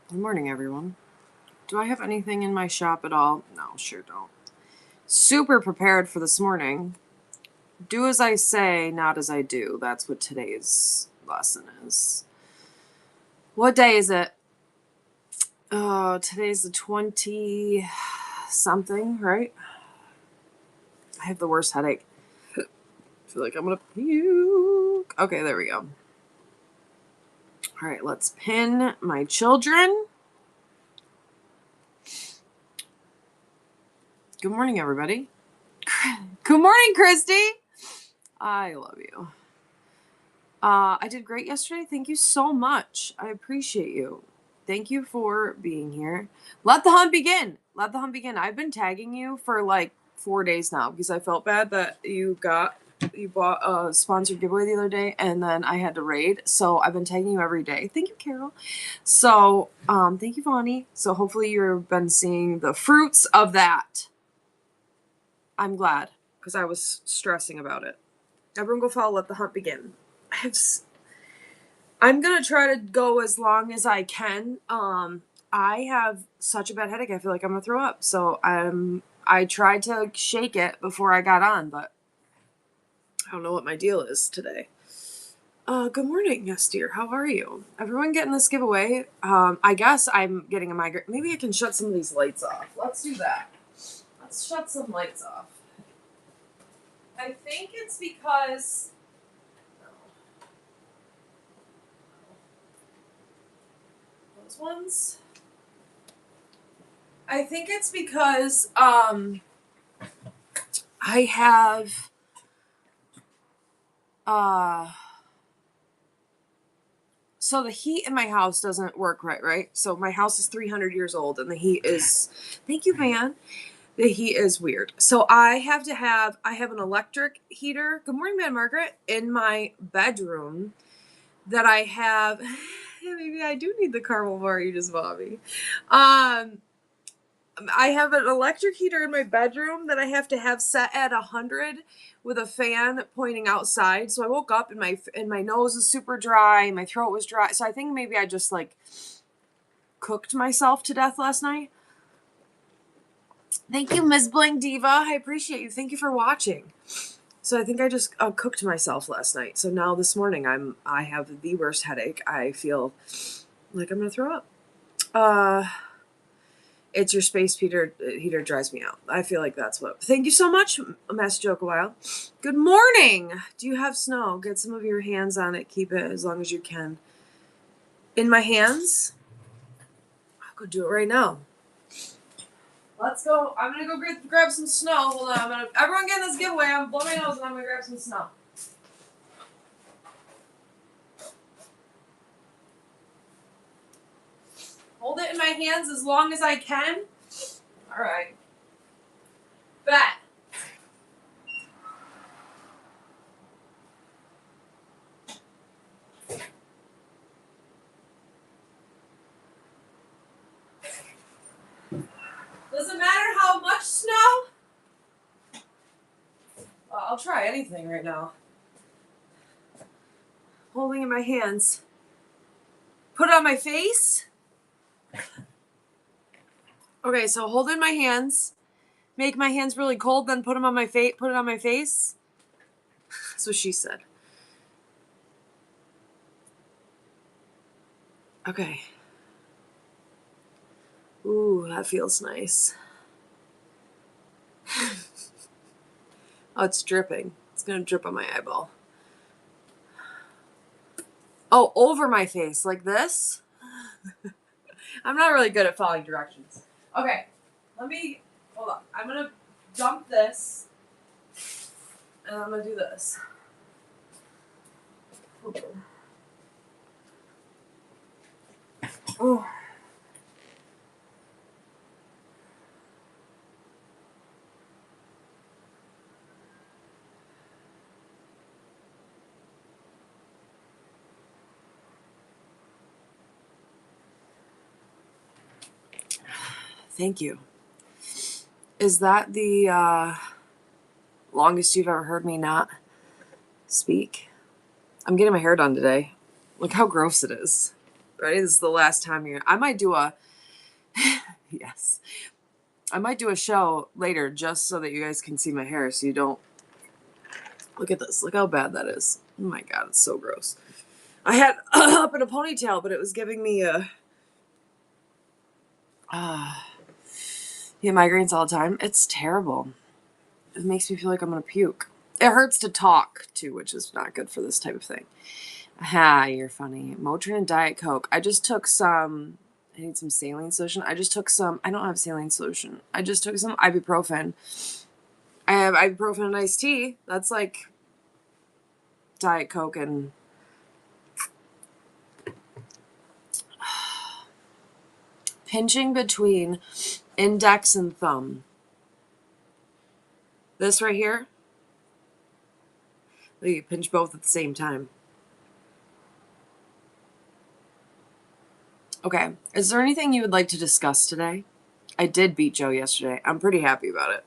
Good morning, everyone. Do I have anything in my shop at all? No, sure don't. Super prepared for this morning. Do as I say, not as I do. That's what today's lesson is. What day is it? Today's the 20 something, right? I have the worst headache. I feel like I'm gonna puke. Okay, there we go. All right, let's pin my children. Good morning, everybody. Good morning, Christy. I love you. I did great yesterday. Thank you so much. I appreciate you. Thank you for being here. Let the hunt begin. Let the hunt begin. I've been tagging you for like 4 days now because I felt bad that you bought a sponsored giveaway the other day and then I had to raid. So I've been tagging you every day. Thank you, Carol. So thank you, Vonnie. So hopefully you've been seeing the fruits of that. I'm glad because I was stressing about it. Everyone go follow Let the Hunt Begin. I'm gonna try to go as long as I can. I have such a bad headache. I feel like I'm gonna throw up. So I tried to shake it before I got on, but I don't know what my deal is today. Good morning, yes dear. How are you? Everyone getting this giveaway? I guess I'm getting a migraine. Maybe I can shut some of these lights off. Let's do that. Let's shut some lights off. I think it's because those ones. I think it's because I have so the heat in my house doesn't work right? So my house is 300 years old and the heat is, thank you, Van. The heat is weird. So I have an electric heater. Good morning, man, Margaret, in my bedroom that I have. Maybe I do need the caramel bar you just bought me. I have an electric heater in my bedroom that I have to have set at 100 with a fan pointing outside. So I woke up and my nose is super dry, my throat was dry. So I think maybe I just like cooked myself to death last night. Thank you, Ms. Bling Diva. I appreciate you. Thank you for watching. So I think I just cooked myself last night. So now this morning I have the worst headache. I feel like I'm gonna throw up. It's your space heater drives me out. I feel like that's what. Thank you so much, Master Joke a while. Good morning. Do you have snow? Get some of your hands on it. Keep it as long as you can. In my hands? I'll go do it right now. Let's go. I'm gonna go grab some snow. Hold on. Everyone get in this giveaway. I'm blowing my nose and I'm gonna grab some snow. Hold it in my hands as long as I can. All right. Bet. Doesn't matter how much snow. I'll try anything right now. Holding in my hands. Put it on my face. Okay, so hold in my hands. Make my hands really cold, then put them on my face. Put it on my face. That's what she said. Okay. Ooh, that feels nice. Oh, it's dripping. It's gonna drip on my eyeball. Oh, over my face, like this? I'm not really good at following directions. Okay, hold on. I'm gonna dump this, and I'm gonna do this. Oh. Thank you. Is that the longest you've ever heard me not speak? I'm getting my hair done today. Look how gross it is. Ready? This is the last time I might do a, yes. I might do a show later just so that you guys can see my hair so you don't, look at this. Look how bad that is. Oh my God, it's so gross. I had up in a ponytail, but it was giving me a, migraines all the time. It's terrible. It makes me feel like I'm going to puke. It hurts to talk too, which is not good for this type of thing. You're funny. Motrin and Diet Coke. I just took some, I need some saline solution. I don't have saline solution. I just took some ibuprofen. I have ibuprofen and iced tea. That's like Diet Coke and pinching between index and thumb. This right here. You pinch both at the same time. Okay. Is there anything you would like to discuss today? I did beat Joe yesterday. I'm pretty happy about it.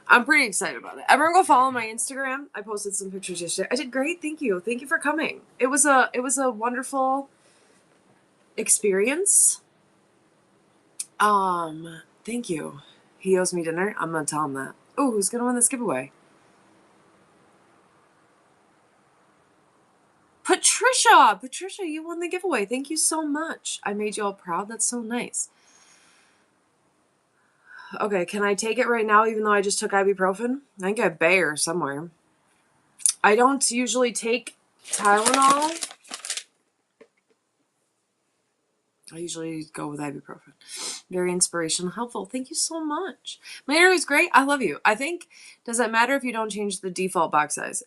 I'm pretty excited about it. Everyone go follow my Instagram. I posted some pictures yesterday. I did great. Thank you. Thank you for coming. It was a wonderful experience. Thank you. He owes me dinner. I'm gonna tell him that. Oh, who's gonna win this giveaway? Patricia, you won the giveaway. Thank you so much. I made you all proud. That's so nice. Okay, can I take it right now even though I just took ibuprofen? I think I have Bayer somewhere. I don't usually take Tylenol. I usually go with ibuprofen. Very inspirational, helpful. Thank you so much. My hair is great. I love you. I think, does it matter if you don't change the default box size?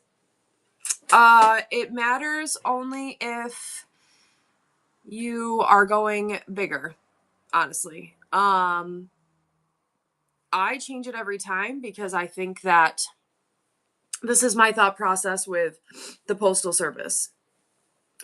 It matters only if you are going bigger, honestly. I change it every time because I think that this is my thought process with the Postal Service.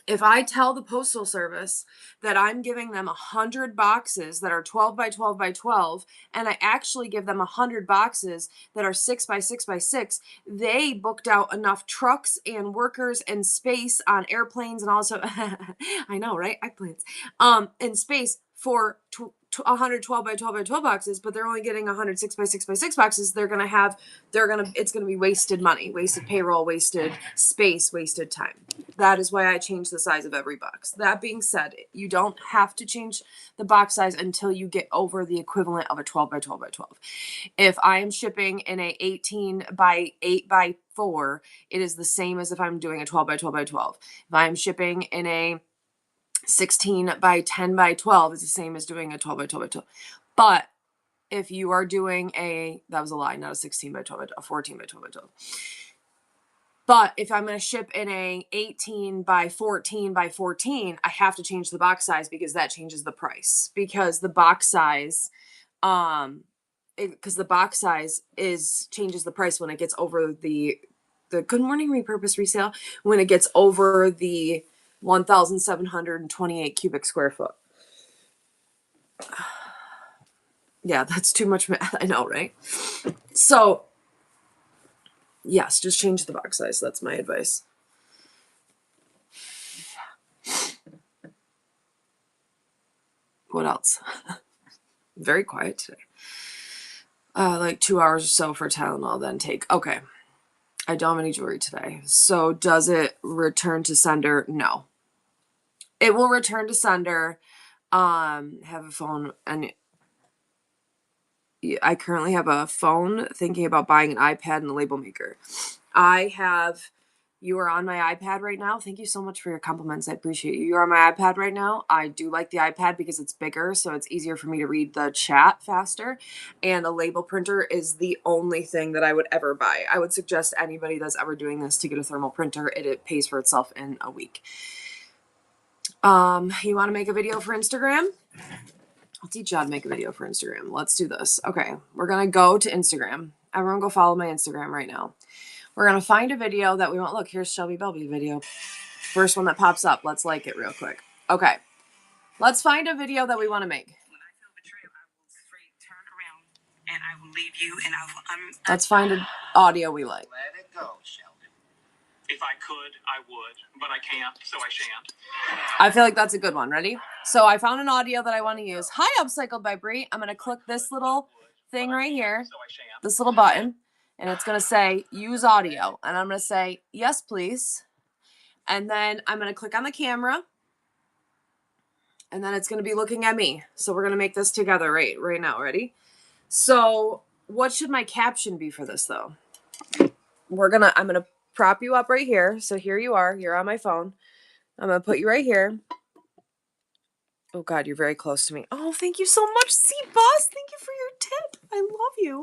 If I tell the Postal Service that I'm giving them 100 boxes that are 12 by 12 by 12, and I actually give them 100 boxes that are 6 by 6 by 6, they booked out enough trucks and workers and space on airplanes and also, I know, right? Airplanes. And space for 112 by 12 by 12 boxes, but they're only getting 106 by 6 by 6 boxes. It's going to be wasted money, wasted payroll, wasted space, wasted time. That is why I changed the size of every box. That being said, you don't have to change the box size until you get over the equivalent of a 12 by 12 by 12. If I am shipping in a 18 by 8 by 4, it is the same as if I'm doing a 12 by 12 by 12. If I'm shipping in a 16 by 10 by 12, it's the same as doing a 12 by 12 by 12. But if you are doing that was a lie, not a 16 by 12 by 12, a 14 by 12 by 12. But if I'm going to ship in a 18 by 14 by 14, I have to change the box size because that changes the price. Because the box size, changes the price when it gets over the Good Morning Repurpose resale, when it gets over the 1,728 cubic square foot. Yeah, that's too much math. I know, right? So, yes, just change the box size. That's my advice. What else? Very quiet today. Like 2 hours or so for Tylenol, then take. Okay. I don't have any jewelry today. So does it return to sender? No. It will return to sender. Have a phone, and I currently have a phone, thinking about buying an iPad and a label maker. You are on my iPad right now. Thank you so much for your compliments. I appreciate you. You're on my iPad right now. I do like the iPad because it's bigger, so it's easier for me to read the chat faster. And a label printer is the only thing that I would ever buy. I would suggest anybody that's ever doing this to get a thermal printer. It pays for itself in a week. You want to make a video for Instagram? I'll teach you how to make a video for Instagram. Let's do this. Okay, we're going to go to Instagram. Everyone go follow my Instagram right now. We're going to find a video that we want. Look, here's Shelby Belby video. First one that pops up. Let's like it real quick. Okay, let's find a video that we want to make. When I feel betrayal, I will straight turn around and I will leave you and let's find an audio we like. Let it go, Shelby. If I could, I would, but I can't, so I shan't. I feel like that's a good one. Ready? So I found an audio that I want to use. Hi, Upcycled by Brie. I'm going to click this little thing right here, this little button, and it's going to say use audio. And I'm going to say, yes, please. And then I'm going to click on the camera. And then it's going to be looking at me. So we're going to make this together right now. Ready? So what should my caption be for this, though? I'm going to prop you up right here. So here you are. You're on my phone. I'm going to put you right here. Oh, God, you're very close to me. Oh, thank you so much, Seed Boss. Thank you for your tip. I love you.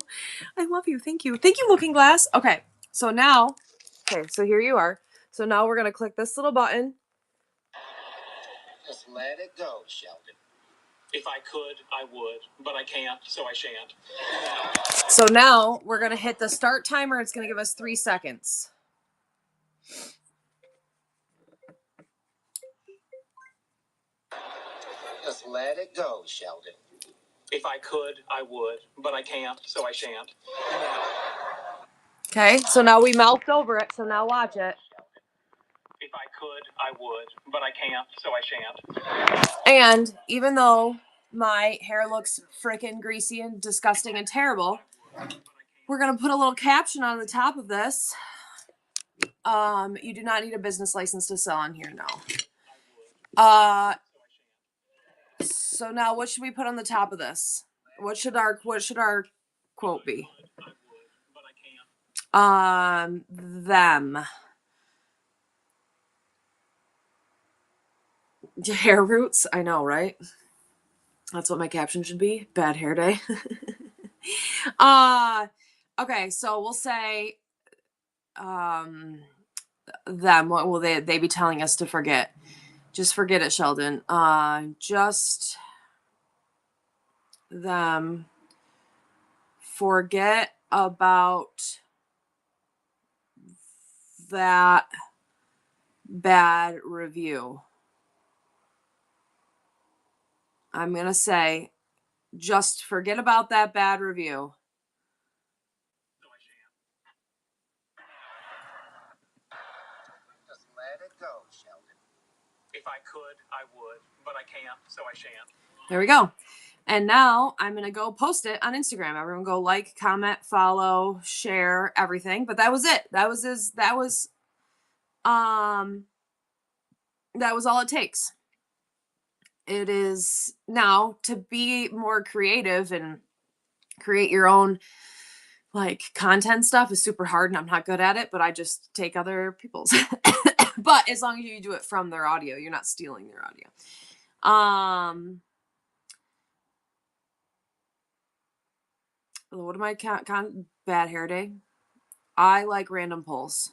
I love you. Thank you. Thank you, Looking Glass. Okay, so now, so here you are. So now we're going to click this little button. Just let it go, Sheldon. If I could, I would, but I can't, so I shan't. So now we're going to hit the start timer. It's going to give us 3 seconds. Just let it go, Sheldon. If I could, I would, but I can't, so I shan't. Okay, so now we mouthed over it, so now watch it. If I could, I would, but I can't, so I shan't. And even though my hair looks freaking greasy and disgusting and terrible, we're going to put a little caption on the top of this. You do not need a business license to sell on here, no. So now what should we put on the top of this? What should our quote be? Them. Hair roots? I know, right? That's what my caption should be. Bad hair day. Okay, so we'll say them. What will they be telling us to forget? Just forget it, Sheldon. Just them. Forget about that bad review. I'm going to say, just forget about that bad review. Just let it go, Sheldon. If I could, I would, but I can't, so I shan't. There we go. And now I'm going to go post it on Instagram. Everyone go like, comment, follow, share, everything. But that was it. That was all it takes. It is now to be more creative and create your own like content stuff is super hard and I'm not good at it, but I just take other people's. But as long as you do it from their audio, you're not stealing their audio. What am I bad hair day? I like random polls.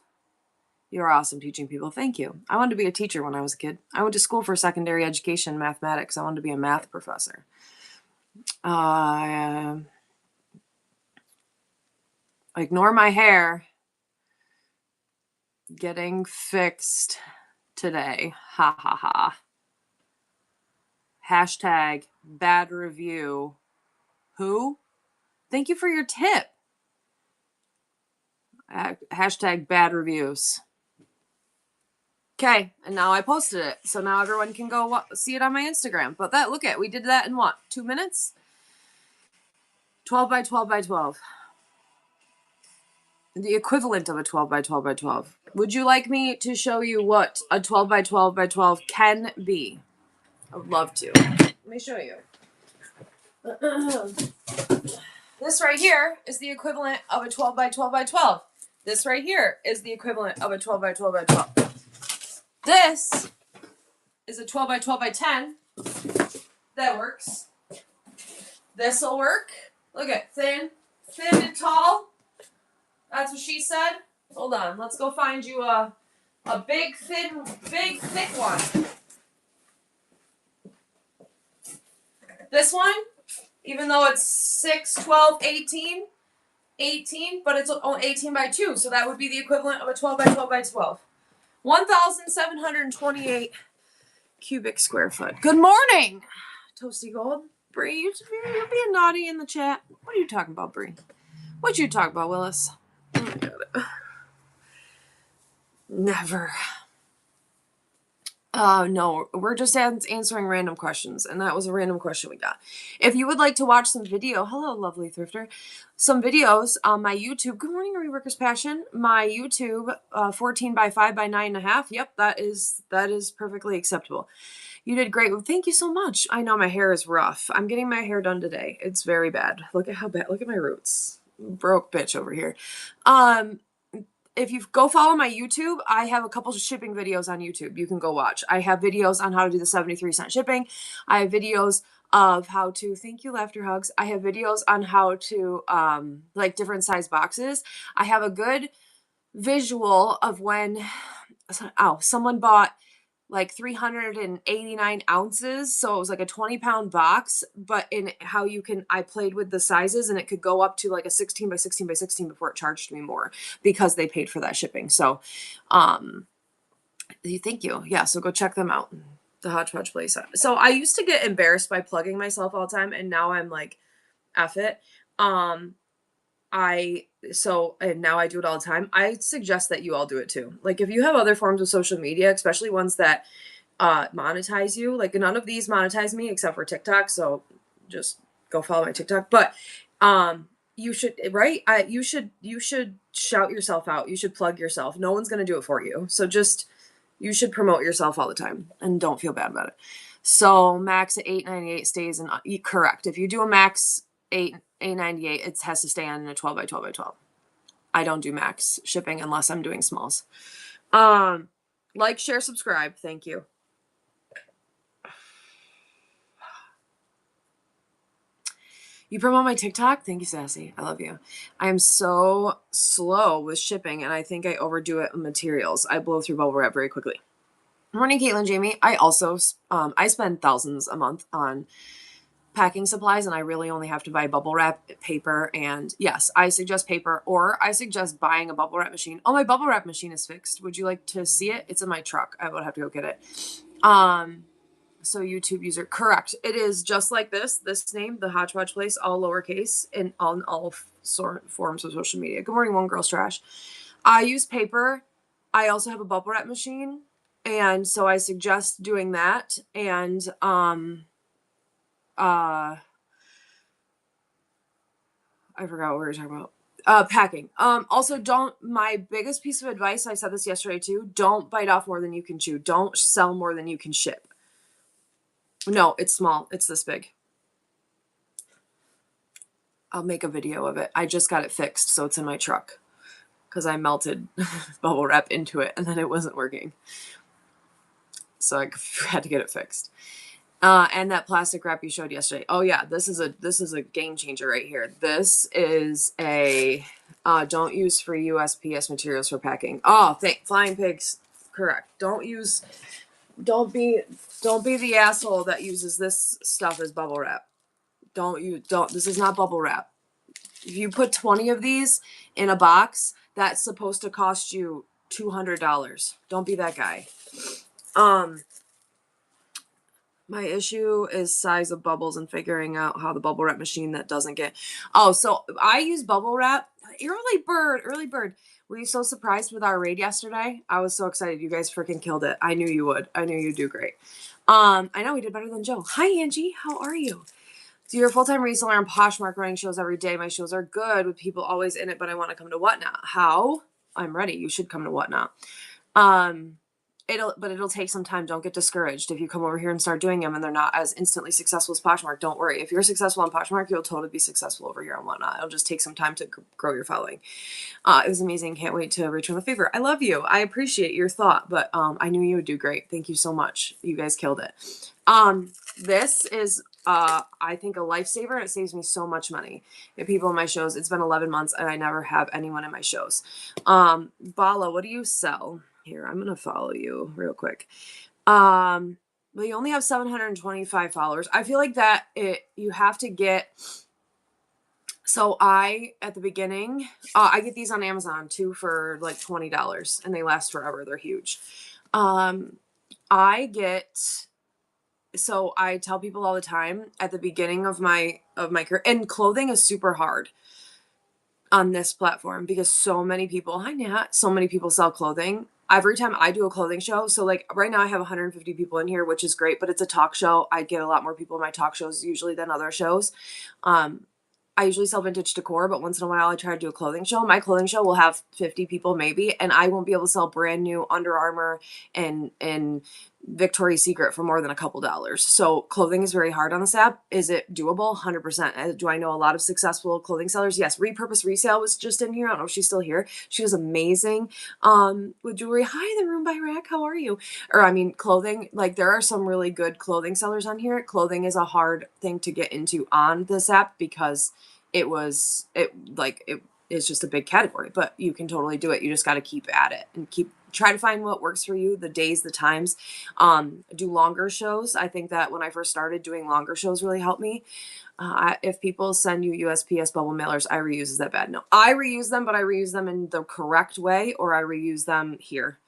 You're awesome teaching people. Thank you. I wanted to be a teacher when I was a kid. I went to school for secondary education, mathematics. I wanted to be a math professor. Ignore my hair. Getting fixed today. Ha ha ha. Hashtag bad review. Who? Thank you for your tip. Hashtag bad reviews. Okay, and now I posted it. So now everyone can go see it on my Instagram. But look at, we did that in what? 2 minutes? 12 by 12 by 12. The equivalent of a 12 by 12 by 12. Would you like me to show you what a 12 by 12 by 12 can be? I would love to. Let me show you. This right here is the equivalent of a 12 by 12 by 12. This right here is the equivalent of a 12 by 12 by 12. This is a 12 by 12 by 10. That works. This'll work. Look at thin and tall. That's what she said. Hold on. Let's go find you a big, thick one. This one, even though it's 6, 12, 18, but it's only 18 by 2, so that would be the equivalent of a 12 by 12 by 12. 1,728 cubic square foot. Good morning, Toasty Gold. Bree, you're being naughty in the chat. What are you talking about, Bree? What you talking about, Willis? Oh my God. Never. No, we're just answering random questions, and that was a random question we got. If you would like to watch some video, hello, lovely thrifter, some videos on my YouTube. Good morning, Reworkers Passion. My YouTube, 14 by 5 by 9.5. Yep, that is perfectly acceptable. You did great. Well, thank you so much. I know my hair is rough. I'm getting my hair done today. It's very bad. Look at how bad. Look at my roots. Broke bitch over here. If you go follow my YouTube, I have a couple of shipping videos on YouTube you can go watch. I have videos on how to do the 73-cent shipping. I have videos of how to, thank you, laughter hugs. I have videos on how to, like different size boxes. I have a good visual of when, someone bought like 389 ounces. So it was like a 20-pound box, but in how you can, I played with the sizes and it could go up to like a 16 by 16 by 16 before it charged me more because they paid for that shipping. So, thank you. Yeah. So go check them out. The Hodgepodge place. So I used to get embarrassed by plugging myself all the time. And now I'm like, F it. And now I do it all the time. I suggest that you all do it too. Like if you have other forms of social media, especially ones that monetize you, like none of these monetize me except for TikTok, so just go follow my TikTok. But you should, right? You should shout yourself out. You should plug yourself. No one's going to do it for you. So just you should promote yourself all the time and don't feel bad about it. So max at $8.98 stays in, correct. If you do a max $8.98, it has to stay on a 12 by 12 by 12. I don't do max shipping unless I'm doing smalls. Like, share, subscribe. Thank you. You promote my TikTok? Thank you, Sassy. I love you. I am so slow with shipping, and I think I overdo it with materials. I blow through bubble wrap very quickly. Morning, Caitlin, Jamie. I also, I spend thousands a month on packing supplies, and I really only have to buy bubble wrap, paper, and yes, I suggest paper, or I suggest buying a bubble wrap machine. Oh, my bubble wrap machine is fixed. Would you like to see it? It's in my truck. I would have to go get it. So YouTube user, correct. It is just like this name, the Hodgepodge Place, all lowercase in all forms of social media. Good morning, One Girl's Trash. I use paper. I also have a bubble wrap machine. And so I suggest doing that. And, I forgot what we were talking about. Packing. Also my biggest piece of advice, I said this yesterday too, don't bite off more than you can chew. Don't sell more than you can ship. No, it's small. It's this big. I'll make a video of it. I just got it fixed, so it's in my truck because I melted bubble wrap into it and then it wasn't working. So I had to get it fixed. And that plastic wrap you showed yesterday. Oh yeah, this is a game changer right here. This is a don't use free USPS materials for packing. Oh, flying pigs. Correct. Don't be the asshole that uses this stuff as bubble wrap. This is not bubble wrap. If you put 20 of these in a box, that's supposed to cost you $200. Don't be that guy. My issue is size of bubbles and figuring out how the bubble wrap machine that doesn't get. Oh, so I use bubble wrap. Early bird. Were you so surprised with our raid yesterday? I was so excited. You guys freaking killed it. I knew you would. I knew you'd do great. I know we did better than Joe. Hi, Angie. How are you? So you're a full-time reseller on Poshmark running shows every day. My shows are good with people always in it, but I want to come to Whatnot. How? I'm ready. You should come to Whatnot. It'll take some time. Don't get discouraged. If you come over here and start doing them and they're not as instantly successful as Poshmark, don't worry. If you're successful on Poshmark, you'll totally be successful over here on Whatnot. It'll just take some time to grow your following. It was amazing. Can't wait to return the favor. I love you. I appreciate your thought, but I knew you would do great. Thank you so much. You guys killed it. This is I think a lifesaver, and it saves me so much money. If people in my shows, it's been 11 months and I never have anyone in my shows. Bala, what do you sell? Here, I'm gonna follow you real quick. But you only have 725 followers. I feel like that you have to get. So at the beginning, I get these on Amazon too for like $20 and they last forever. They're huge. So I tell people all the time at the beginning of my career, and clothing is super hard on this platform because so many people, hi Nat, so many people sell clothing. every time I do a clothing show, so like right now I have 150 people in here, which is great, but it's a talk show. I get a lot more people in my talk shows usually than other shows. Um, I usually sell vintage decor, but once in a while I try to do a clothing show. My clothing show will have 50 people maybe, and I won't be able to sell brand new Under Armour and Victoria's Secret for more than a couple dollars. So clothing is very hard on this app. Is it doable? 100%. Do I know a lot of successful clothing sellers? Yes. Repurpose Resale was just in here. I don't know if she's still here. She was amazing. With jewelry. Hi, the room by rack. How are you? Or I mean, clothing. Like there are some really good clothing sellers on here. Clothing is a hard thing to get into on this app because it is just a big category, but you can totally do it. You just got to keep at it and try to find what works for you, the days, the times. Do longer shows. I think that when I first started doing longer shows really helped me. If people send you USPS bubble mailers, I reuse. Is that bad? No, I reuse them, but I reuse them in the correct way, or I reuse them here.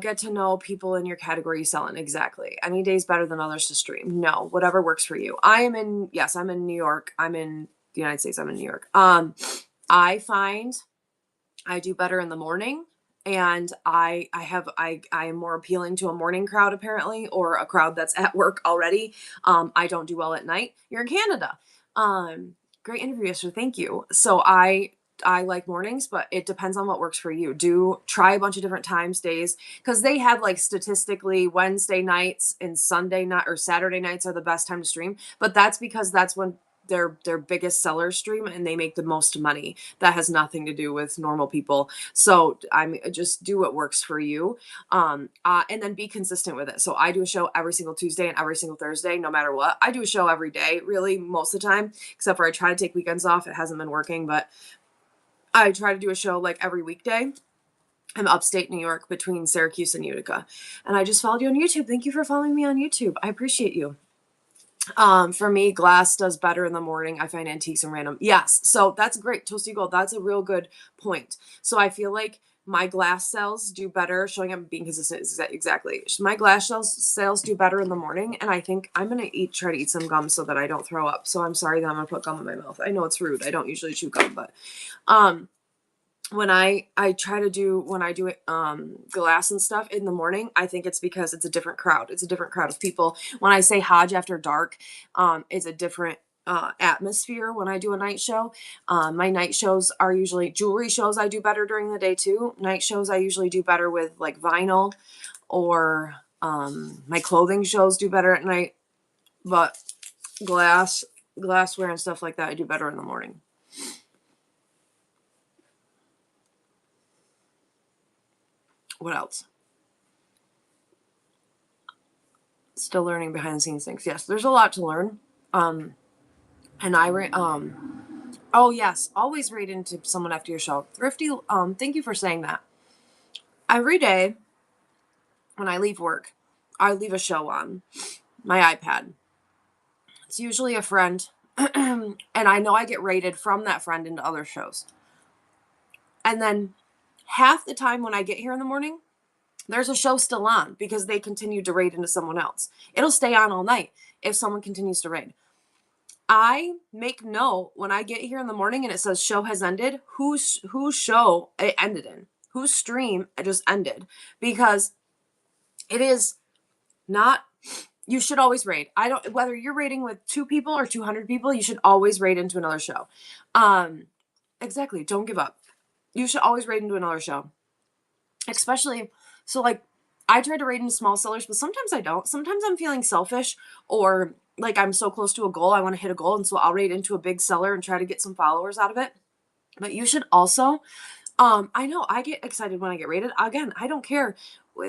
Get to know people in your category you sell in. Exactly. Any day's better than others to stream. No, whatever works for you. I'm in New York. I'm in the United States. I'm in New York. I find I do better in the morning, and I am more appealing to a morning crowd apparently, or a crowd that's at work already. I don't do well at night. You're in Canada. Great interview yesterday. Thank you. So I like mornings, but it depends on what works for you. Do try a bunch of different times, days, because they have like statistically Wednesday nights and Sunday night or Saturday nights are the best time to stream. But that's because that's when their biggest seller stream and they make the most money. That has nothing to do with normal people. So I'm just do what works for you. And then be consistent with it. So I do a show every single Tuesday and every single Thursday, no matter what. I do a show every day, really, most of the time, except for I try to take weekends off. It hasn't been working, but I try to do a show like every weekday. I'm upstate New York between Syracuse and Utica. And I just followed you on YouTube. Thank you for following me on YouTube. I appreciate you. For me, glass does better in the morning. I find antiques and random. Yes. So that's great. Toasty Gold. That's a real good point. So I feel like my glass sales do better. Showing up and being consistent is exactly. My glass sales do better in the morning. And I think I'm going to try to eat some gum so that I don't throw up. So I'm sorry that I'm going to put gum in my mouth. I know it's rude. I don't usually chew gum, but, when I try to do when I do it glass and stuff in the morning, I think it's because it's a different crowd. It's a different crowd of people. When I say Hodge after dark, it's a different atmosphere when I do a night show. My night shows are usually jewelry shows. I do better during the day too. Night shows I usually do better with like vinyl, or my clothing shows do better at night. But glassware and stuff like that I do better in the morning. What else? Still learning behind the scenes things. Yes, there's a lot to learn. And oh yes, always read into someone after your show. Thrifty, thank you for saying that. Every day when I leave work, I leave a show on my iPad. It's usually a friend, and I know I get rated from that friend into other shows. And then half the time when I get here in the morning, there's a show still on because they continue to raid into someone else. It'll stay on all night if someone continues to raid. I make note when I get here in the morning and it says show has ended, whose show it ended in, whose stream it just ended, because it is not. You should always raid. I don't, whether you're raiding with 2 people or 200 people, you should always raid into another show. Exactly. Don't give up. You should always raid into another show. Especially, so like, I try to raid into small sellers, but sometimes I don't. Sometimes I'm feeling selfish, or like I'm so close to a goal, I want to hit a goal, and so I'll raid into a big seller and try to get some followers out of it. But you should also, I know I get excited when I get rated. Again, I don't care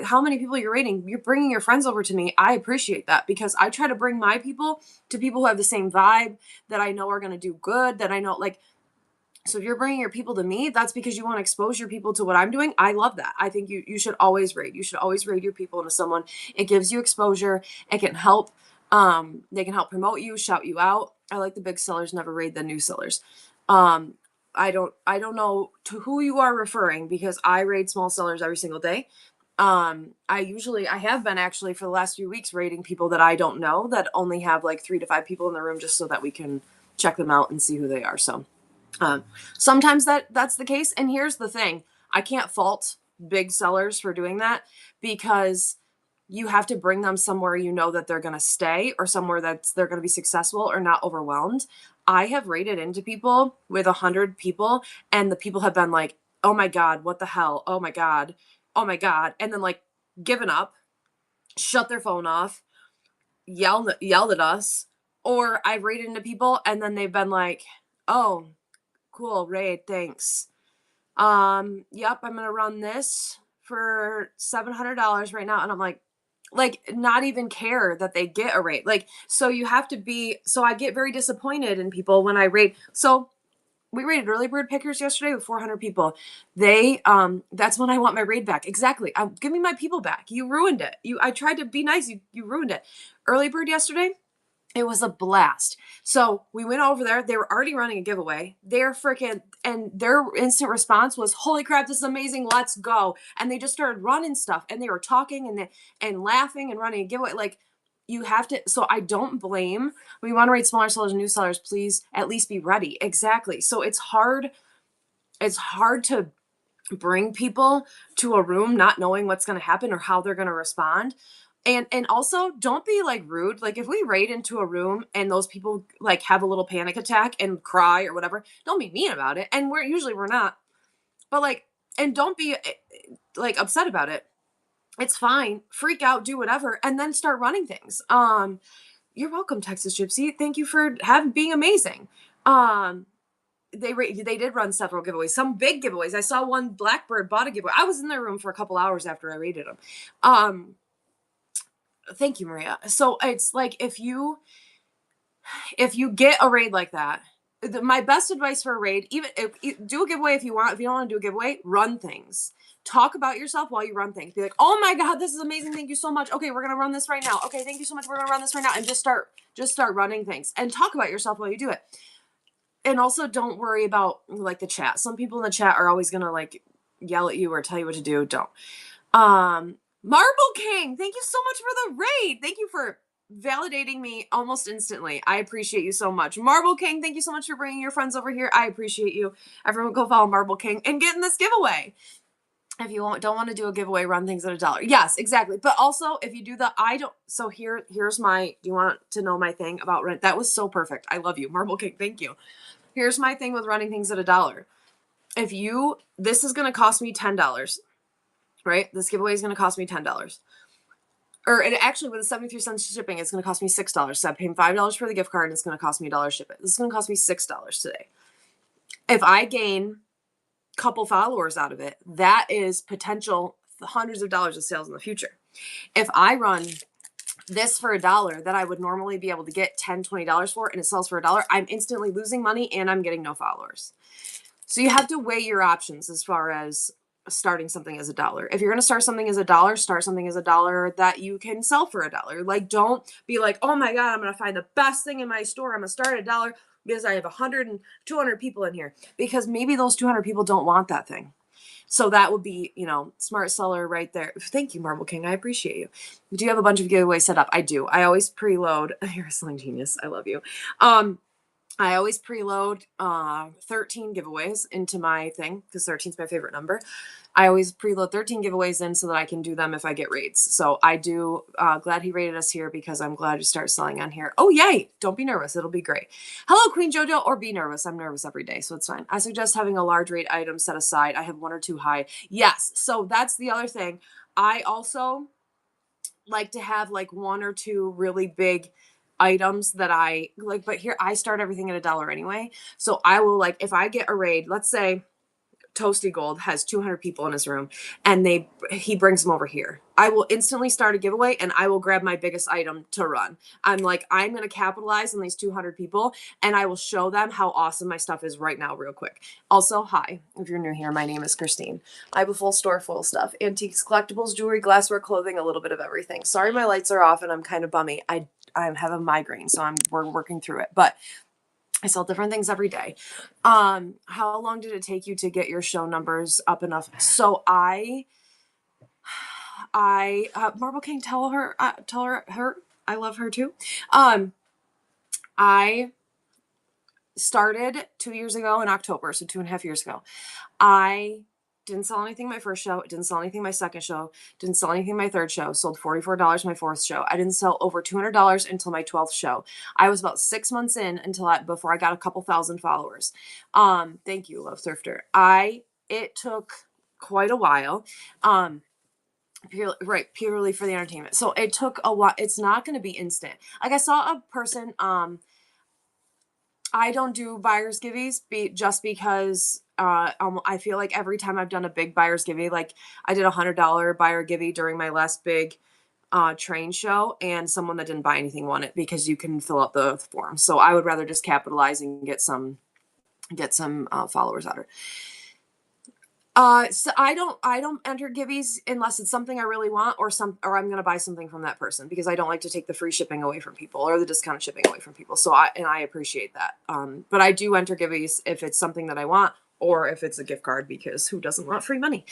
how many people you're rating. You're bringing your friends over to me. I appreciate that because I try to bring my people to people who have the same vibe, that I know are going to do good, that I know, like, so if you're bringing your people to me, that's because you want to expose your people to what I'm doing. I love that. I think you should always raid. You should always raid your people into someone. It gives you exposure. It can help. They can help promote you, shout you out. I like the big sellers never raid the new sellers. I don't know to who you are referring, because I raid small sellers every single day. I have been actually for the last few weeks raiding people that I don't know, that only have like 3 to 5 people in the room, just so that we can check them out and see who they are. So sometimes that's the case. And here's the thing. I can't fault big sellers for doing that, because you have to bring them somewhere you know that they're going to stay, or somewhere that's they're going to be successful or not overwhelmed. I have rated into people with 100 people, and the people have been like, oh my God, what the hell? Oh my God. Oh my God. And then like given up, shut their phone off, yelled at us. Or I've rated into people and then they've been like, oh, cool, raid, thanks. Yep, I'm gonna run this for $700 right now. And I'm like not even care that they get a rate. Like, so you have to be, so I get very disappointed in people when I rate. So we rated early bird pickers yesterday with 400 people. That's when I want my raid back. Exactly. Give me my people back. You ruined it. I tried to be nice. You ruined it. Early bird yesterday, it was a blast. So we went over there. They were already running a giveaway. They're freaking, and their instant response was, "Holy crap, this is amazing! Let's go!" And they just started running stuff, and they were talking and laughing and running a giveaway. Like, you have to. So I don't blame. We want to rate smaller sellers and new sellers. Please at least be ready. Exactly. So it's hard. It's hard to bring people to a room not knowing what's going to happen or how they're going to respond. And also, don't be like rude. Like, if we raid into a room and those people like have a little panic attack and cry or whatever, don't be mean about it. And we're not. But like, and don't be like upset about it. It's fine. Freak out, do whatever, and then start running things. You're welcome, Texas Gypsy. Thank you for being amazing. Um, they did run several giveaways, some big giveaways. I saw one Blackbird bought a giveaway. I was in their room for a couple hours after I rated them. Thank you, Maria. So it's like, if you get a raid like that, my best advice for a raid, even if do a giveaway if you want. If you don't want to do a giveaway, run things. Talk about yourself while you run things. Be like, oh my God, this is amazing. Thank you so much. Okay, we're gonna run this right now. Okay, thank you so much. We're gonna run this right now. And just start running things and talk about yourself while you do it. And also, don't worry about like the chat. Some people in the chat are always gonna like yell at you or tell you what to do. Don't. Marble King, thank you so much for the raid. Thank you for validating me almost instantly. I appreciate you so much. Marble King, thank you so much for bringing your friends over here. I appreciate you. Everyone go follow Marble King and get in this giveaway. If you don't want to do a giveaway, run things at $1. Yes, exactly. But also, if you do the, so here's my, do you want to know my thing about rent? That was so perfect. I love you, Marble King. Thank you. Here's my thing with running things at $1. This is going to cost me $10, right? This giveaway is going to cost me $10. Or it actually, with the 73 cents shipping, it's going to cost me $6. So I'm paying $5 for the gift card, and it's going to cost me $1 ship it. This is going to cost me $6 today. If I gain a couple followers out of it, that is potential hundreds of dollars of sales in the future. If I run this for $1 that I would normally be able to get $10, $20 for, and it sells for $1, I'm instantly losing money and I'm getting no followers. So you have to weigh your options as far as starting something as $1. If you're going to start something as $1, start something as $1 that you can sell for $1. Like, don't be like, oh my God, I'm going to find the best thing in my store. I'm going to start at $1 because I have 100 and 200 people in here, because maybe those 200 people don't want that thing. So that would be, smart seller right there. Thank you, Marble King. I appreciate you. Do you have a bunch of giveaways set up? I do. I always preload. You're a selling genius. I love you. I always preload 13 giveaways into my thing, because 13 is my favorite number. I always preload 13 giveaways in so that I can do them if I get raids. So I do. Glad he rated us here, because I'm glad to start selling on here. Oh, yay. Don't be nervous. It'll be great. Hello, Queen Jojo, or be nervous. I'm nervous every day, so it's fine. I suggest having a large rate item set aside. I have one or two high. Yes. So that's the other thing. I also like to have like one or two really big items that I like, but here I start everything at $1 anyway. So I will, like, if I get a raid, let's say Toasty Gold has 200 people in his room, and he brings them over here, I will instantly start a giveaway and I will grab my biggest item to run. I'm going to capitalize on these 200 people, and I will show them how awesome my stuff is right now real quick. Also, hi, if you're new here, my name is Christine. I have a full store full of stuff: antiques, collectibles, jewelry, glassware, clothing, a little bit of everything. Sorry my lights are off and I'm kind of bummy. I have a migraine, so we're working through it, but I sell different things every day. How long did it take you to get your show numbers up enough? So I Marble King, tell her, I love her too. I started 2 years ago in October, so 2.5 years ago. I Didn't sell anything my first show. It didn't sell anything my second show. Didn't sell anything my third show. Sold $44 my fourth show. I didn't sell over $200 until my 12th show. I was about 6 months in before I got a couple thousand followers. Thank you, Love Thrifter. It took quite a while. Purely for the entertainment. So it took a while. It's not going to be instant. Like I saw a person, I don't do buyer's giveaways just because I feel like every time I've done a big buyer's giveaway, like I did $100 buyer giveaway during my last big train show, and someone that didn't buy anything won it because you can fill out the form. So I would rather just capitalize and get some followers out of it. So I don't enter giveaways unless it's something I really want or I'm going to buy something from that person, because I don't like to take the free shipping away from people or the discounted shipping away from people. So I appreciate that. But I do enter giveaways if it's something that I want or if it's a gift card, because who doesn't want free money?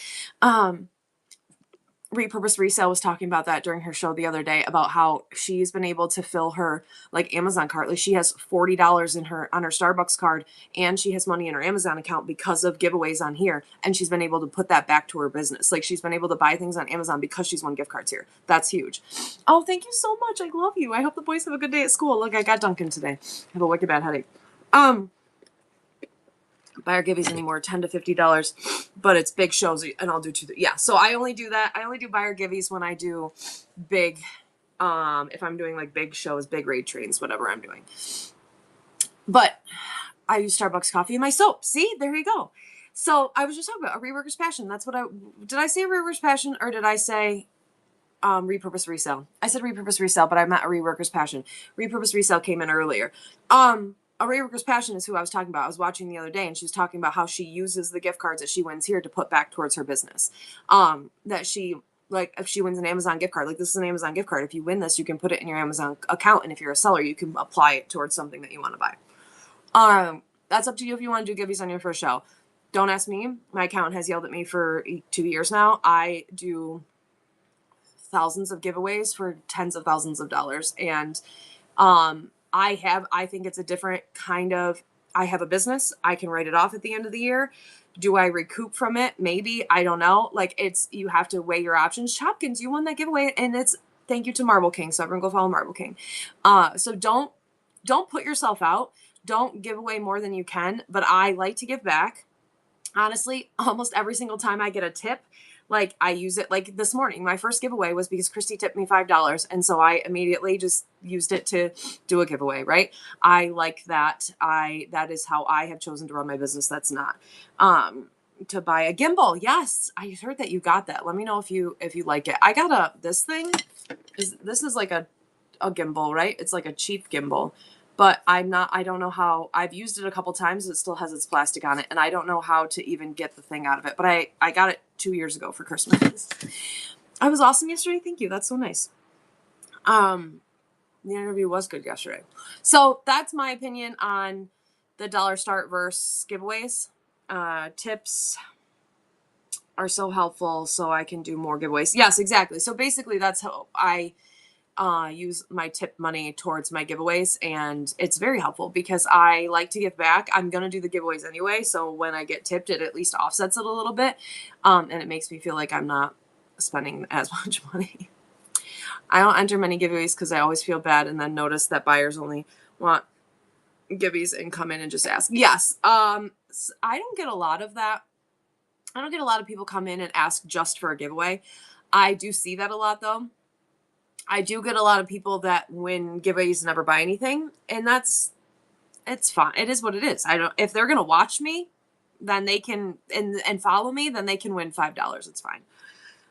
Repurposed Resale was talking about that during her show the other day, about how she's been able to fill her like Amazon cart. Like she has $40 on her Starbucks card, and she has money in her Amazon account because of giveaways on here. And she's been able to put that back to her business. Like she's been able to buy things on Amazon because she's won gift cards here. That's huge. Oh, thank you so much. I love you. I hope the boys have a good day at school. Look, I got Duncan today. I have a wicked bad headache. Buyer giveaways anymore, $10 to $50, but it's big shows, and I'll do two. Yeah, so I only do that. I only do buyer giveaways when I do big, if I'm doing like big shows, big raid trains, whatever I'm doing. But I use Starbucks coffee in my soap. See, there you go. So I was just talking about a reworker's passion. Did I say reworker's passion, or did I say repurpose resale? I said repurpose resale, but I meant a reworker's passion. Repurpose resale came in earlier. A reworker's passion is who I was talking about. I was watching the other day, and she was talking about how she uses the gift cards that she wins here to put back towards her business. That she, like, if she wins an Amazon gift card, like this is an Amazon gift card. If you win this, you can put it in your Amazon account, and if you're a seller, you can apply it towards something that you want to buy. That's up to you if you want to do giveaways on your first show. Don't ask me. My accountant has yelled at me for 2 years now. I do thousands of giveaways for tens of thousands of dollars, and I think it's a different kind of, I have a business. I can write it off at the end of the year. Do I recoup from it? Maybe. I don't know. Like you have to weigh your options. Shopkins, you won that giveaway, and thank you to Marble King. So everyone go follow Marble King. So don't put yourself out. Don't give away more than you can, but I like to give back. Honestly, almost every single time I get a tip, like I use it. Like this morning, my first giveaway was because Christy tipped me $5. And so I immediately just used it to do a giveaway, right? I like that. That is how I have chosen to run my business. That's not, to buy a gimbal. Yes. I heard that you got that. Let me know if you like it. I got this thing. This is like a gimbal, right? It's like a cheap gimbal. But I don't know how. I've used it a couple times. It still has its plastic on it, and I don't know how to even get the thing out of it. But I got it 2 years ago for Christmas. I was awesome yesterday. Thank you. That's so nice. The interview was good yesterday. So that's my opinion on the dollar start versus giveaways. Tips are so helpful, so I can do more giveaways. Yes, exactly. So basically, that's how I use my tip money towards my giveaways, and it's very helpful because I like to give back. I'm going to do the giveaways anyway, so when I get tipped, it at least offsets it a little bit, and it makes me feel like I'm not spending as much money. I don't enter many giveaways because I always feel bad and then notice that buyers only want giveaways and come in and just ask. Yes, I don't get a lot of that. I don't get a lot of people come in and ask just for a giveaway. I do see that a lot, though. I do get a lot of people that win giveaways never buy anything, and it's fine. It is what it is. If they're gonna watch me, then they can and follow me, then they can win $5. It's fine.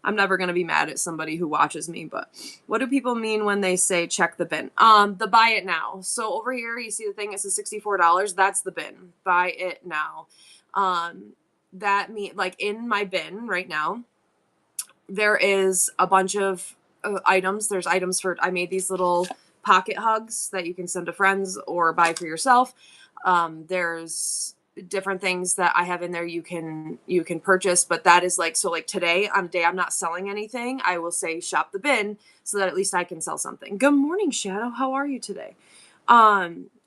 I'm never gonna be mad at somebody who watches me. But what do people mean when they say check the bin? The buy it now. So over here you see the thing. It says $64. That's the bin. Buy it now. That mean like in my bin right now, there is a bunch of items. There's items I made these little pocket hugs that you can send to friends or buy for yourself. There's different things that I have in there you can purchase, but that is like, so like today, on a day I'm not selling anything, I will say shop the bin so that at least I can sell something. Good morning, Shadow. How are you today?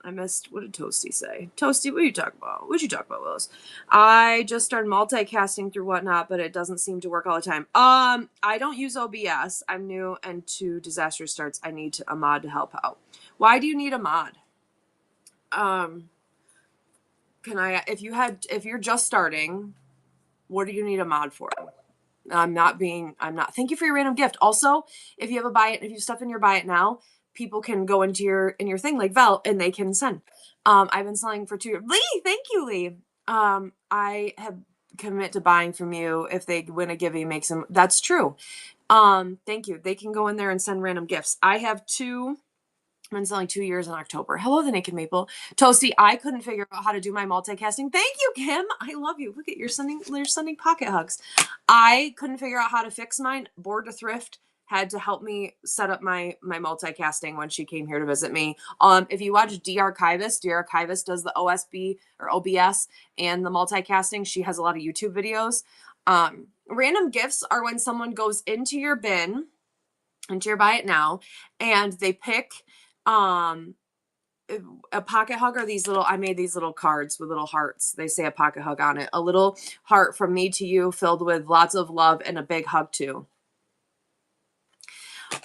I missed, what did Toasty say? Toasty, what are you talking about? What'd you talk about, Willis? I just started multicasting through whatnot, but it doesn't seem to work all the time. I don't use OBS. I'm new and to disaster starts. I need a mod to help out. Why do you need a mod? If you're just starting, what do you need a mod for? Thank you for your random gift. Also, if you have stuff in your buy it now, people can go into your thing like Vel and they can send. I've been selling for 2 years. Lee, thank you, Lee. I have commit to buying from you if they win a giveaway, makes them. That's true. Thank you. They can go in there and send random gifts. I have 2. I've been selling 2 years in October. Hello, the Naked Maple. Toasty, I couldn't figure out how to do my multicasting. Thank you, Kim. I love you. Look at you're sending pocket hugs. I couldn't figure out how to fix mine. Board to Thrift had to help me set up my multicasting when she came here to visit me. If you watch D-Archivist does the OSB or OBS and the multicasting. She has a lot of YouTube videos. Random gifts are when someone goes into your bin, into your buy it now, and they pick a pocket hug are I made these little cards with little hearts. They say a pocket hug on it. A little heart from me to you filled with lots of love and a big hug too.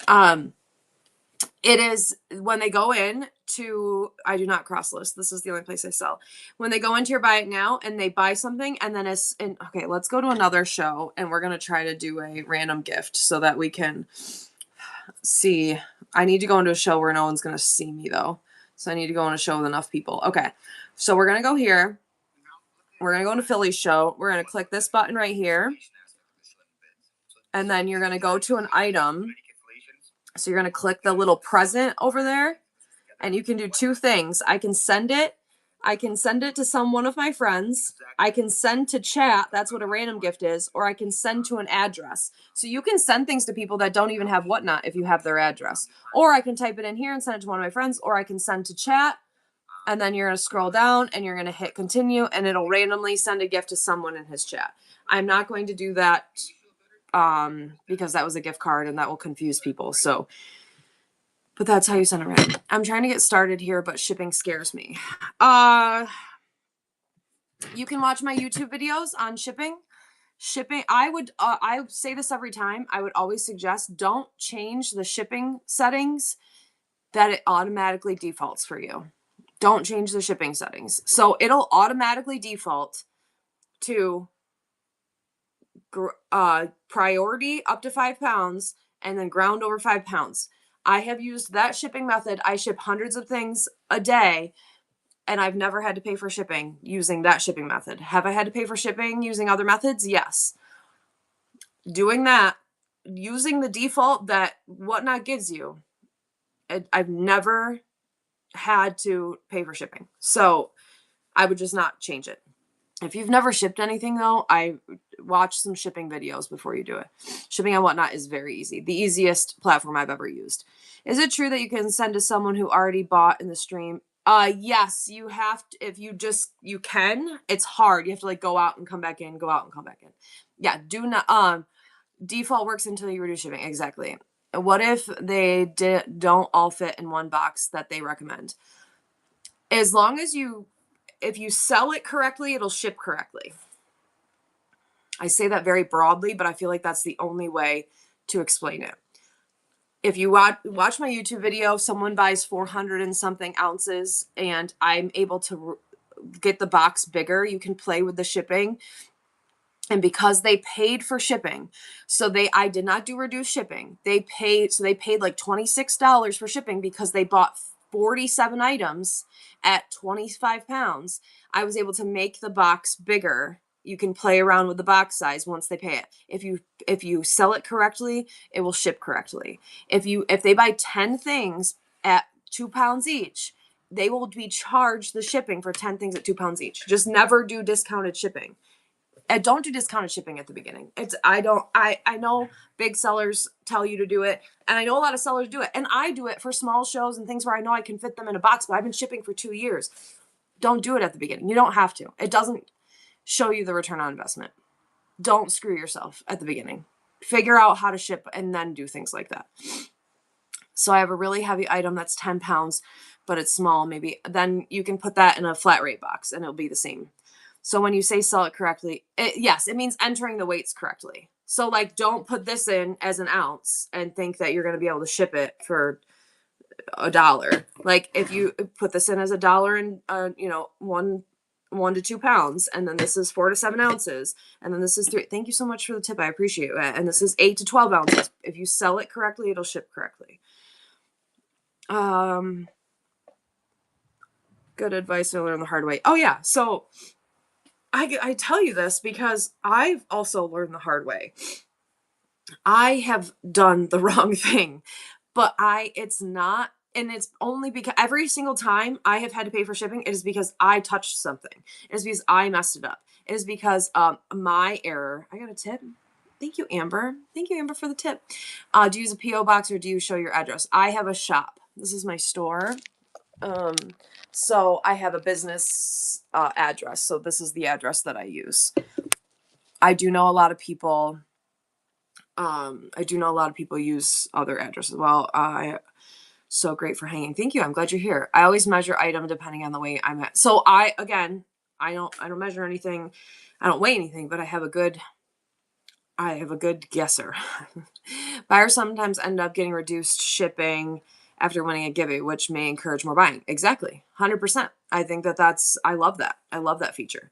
It is when they go in to, I do not cross list. This is the only place I sell. When they go into your buy it now and they buy something and then okay, let's go to another show and we're going to try to do a random gift so that we can see. I need to go into a show where no one's going to see me though. So I need to go on a show with enough people. Okay. So we're going to go here. We're going to go into Philly's show. We're going to click this button right here. And then you're going to go to an item. So you're going to click the little present over there. And you can do 2 things. I can send it to one of my friends. I can send to chat. That's what a random gift is. Or I can send to an address. So you can send things to people that don't even have whatnot if you have their address. Or I can type it in here and send it to one of my friends. Or I can send to chat. And then you're going to scroll down and you're going to hit continue. And it'll randomly send a gift to someone in his chat. I'm not going to do that because that was a gift card and that will confuse people. So... But that's how you send it right. I'm trying to get started here, but shipping scares me. You can watch my YouTube videos on shipping. I say this every time. I would always suggest don't change the shipping settings that it automatically defaults for you. Don't change the shipping settings. So it'll automatically default to priority up to 5 pounds and then ground over 5 pounds. I have used that shipping method. I ship hundreds of things a day, and I've never had to pay for shipping using that shipping method. Have I had to pay for shipping using other methods? Yes. Doing that, using the default that Whatnot gives you, I've never had to pay for shipping. So I would just not change it. If you've never shipped anything, though, I watch some shipping videos before you do it. Shipping on Whatnot is very easy. The easiest platform I've ever used. Is it true that you can send to someone who already bought in the stream? Yes, you have to. If you can. It's hard. You have to like go out and come back in, go out and come back in. Yeah, do not. Default works until you reduce shipping. Exactly. What if they don't all fit in one box that they recommend? As long as if you sell it correctly, it'll ship correctly. I say that very broadly, but I feel like that's the only way to explain it. If you watch my YouTube video, someone buys 400 and something ounces and I'm able to get the box bigger, you can play with the shipping. And because they paid for shipping, I did not do reduced shipping. They paid like $26 for shipping because they bought 47 items at 25 pounds. I was able to make the box bigger. You can play around with the box size once they pay it. If you sell it correctly, it will ship correctly. If they buy 10 things at 2 pounds each, they will be charged the shipping for 10 things at 2 pounds each. Just never do discounted shipping. And don't do discounted shipping at the beginning. I know big sellers tell you to do it, and I know a lot of sellers do it, and I do it for small shows and things where I know I can fit them in a box, but I've been shipping for 2 years. Don't do it at the beginning. You don't have to. It doesn't show you the return on investment. Don't screw yourself at the beginning. Figure out how to ship and then do things like that. So I have a really heavy item that's 10 pounds, but it's small, maybe, then you can put that in a flat rate box and it'll be the same. So when you say sell it correctly, yes, it means entering the weights correctly. So like, don't put this in as an ounce and think that you're going to be able to ship it for $1. Like if you put this in as $1 and one to 2 pounds, and then this is 4 to 7 ounces, and then this is 3. Thank you so much for the tip. I appreciate it. And this is 8 to 12 ounces. If you sell it correctly, it'll ship correctly. Good advice I learned the hard way. Oh yeah. So I tell you this because I've also learned the hard way. I have done the wrong thing, but it's not, and it's only because every single time I have had to pay for shipping, it is because I touched something. It is because I messed it up. It is because my error. I got a tip. Thank you, Amber. Thank you, Amber, for the tip. Do you use a P.O. box or do you show your address? I have a shop. This is my store. So I have a business address. So this is the address that I use. I do know a lot of people. Use other addresses. Well, so great for hanging. Thank you. I'm glad you're here. I always measure item depending on the weight I'm at. So I don't measure anything. I don't weigh anything, but I have a good guesser. Buyers sometimes end up getting reduced shipping after winning a giveaway, which may encourage more buying. Exactly. 100%. I think I love that. I love that feature.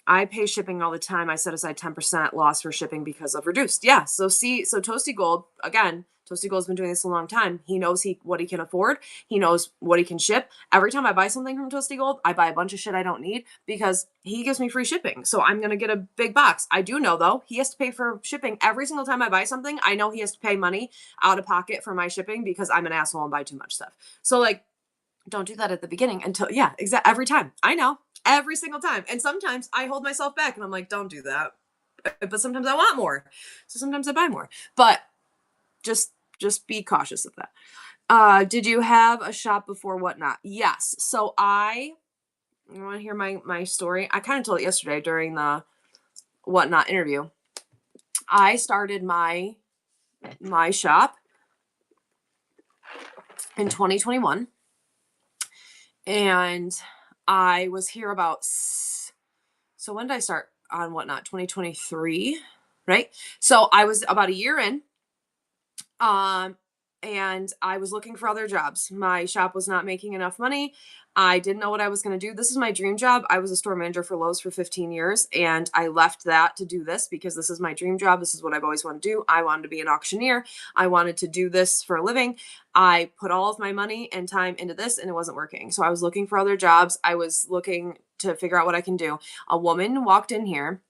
I pay shipping all the time. I set aside 10% loss for shipping because of reduced. Yeah. So Toasty Gold, again, Toasty Gold's been doing this a long time. He knows what he can afford. He knows what he can ship. Every time I buy something from Toasty Gold, I buy a bunch of shit I don't need because he gives me free shipping. So I'm going to get a big box. I do know though, he has to pay for shipping every single time I buy something. I know he has to pay money out of pocket for my shipping because I'm an asshole and buy too much stuff. So like, don't do that at the beginning until, yeah, exactly. Every time. I know. Every single time. And sometimes I hold myself back and I'm like, don't do that. But sometimes I want more. So sometimes I buy more. But just be cautious of that. Did you have a shop before Whatnot? Yes. So you want to hear my story? I kind of told it yesterday during the Whatnot interview. I started my shop in 2021. And I was here so when did I start on Whatnot? 2023, right? So I was about a year in, and I was looking for other jobs. My shop was not making enough money. I didn't know what I was going to do. This is my dream job. I was a store manager for Lowe's for 15 years, and I left that to do this because this is my dream job. This is what I've always wanted to do. I wanted to be an auctioneer. I wanted to do this for a living. I put all of my money and time into this, and it wasn't working. So I was looking for other jobs. I was looking to figure out what I can do. A woman walked in here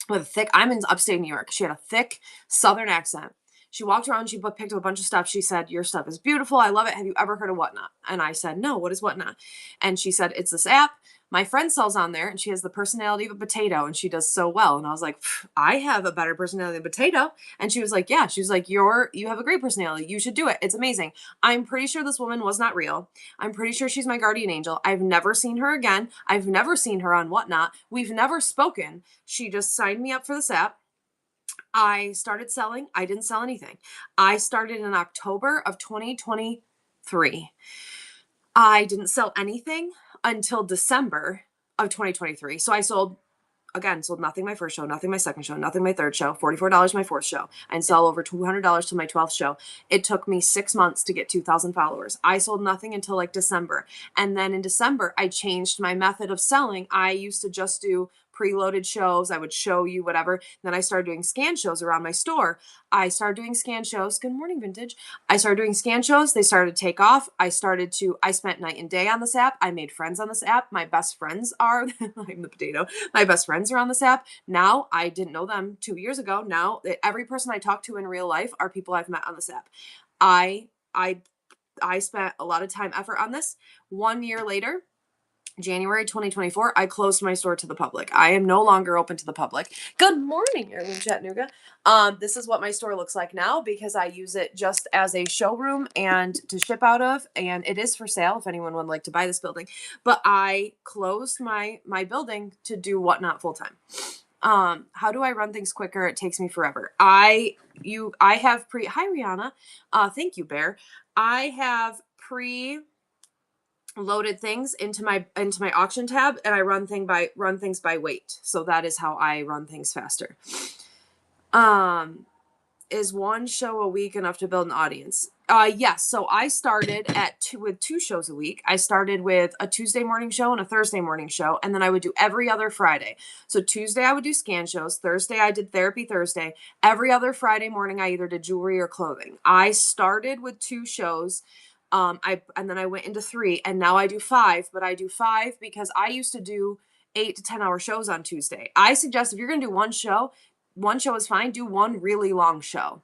with I'm in upstate New York. She had a thick Southern accent. She walked around, she picked up a bunch of stuff. She said, your stuff is beautiful. I love it. Have you ever heard of Whatnot? And I said, no, what is Whatnot? And she said, it's this app. My friend sells on there and she has the personality of a potato and she does so well. And I was like, I have a better personality than a potato. And she was like, yeah. She was like, you have a great personality. You should do it. It's amazing. I'm pretty sure this woman was not real. I'm pretty sure she's my guardian angel. I've never seen her again. I've never seen her on Whatnot. We've never spoken. She just signed me up for this app. I started selling. I didn't sell anything. I started in October of 2023. I didn't sell anything until December of 2023. So I sold nothing my first show, nothing my second show, nothing my third show, $44 my fourth show, and sell over $200 to my 12th show. It took me 6 months to get 2,000 followers. I sold nothing until like December. And then in December, I changed my method of selling. I used to just do preloaded shows. I would show you whatever. Then I started doing scan shows around my store. I started doing scan shows. Good morning, Vintage. I started doing scan shows. They started to take off. I spent night and day on this app. I made friends on this app. My best friends are, I'm the potato. My best friends are on this app. Now, I didn't know them 2 years ago. Now, every person I talk to in real life are people I've met on this app. I spent a lot of time, effort on this. 1 year later, January 2024, I closed my store to the public. I am no longer open to the public. Good morning, Erwin Chattanooga. This is what my store looks like now because I use it just as a showroom and to ship out of, and it is for sale if anyone would like to buy this building. But I closed my building to do Whatnot full time. How do I run things quicker? It takes me forever. I have hi Rihanna. Thank you, Bear. I have loaded things into my auction tab, and I run things by weight. So that is how I run things faster. Is one show a week enough to build an audience? Yes. So I started with 2 shows a week. I started with a Tuesday morning show and a Thursday morning show, and then I would do every other Friday. So Tuesday I would do scan shows. Thursday I did Therapy Thursday. Every other Friday morning I either did jewelry or clothing. I started with 2 shows. And then I went into 3, and now I do 5. But I do 5 because I used to do 8 to 10 hour shows on Tuesday. I suggest if you're going to do one show is fine. Do one really long show.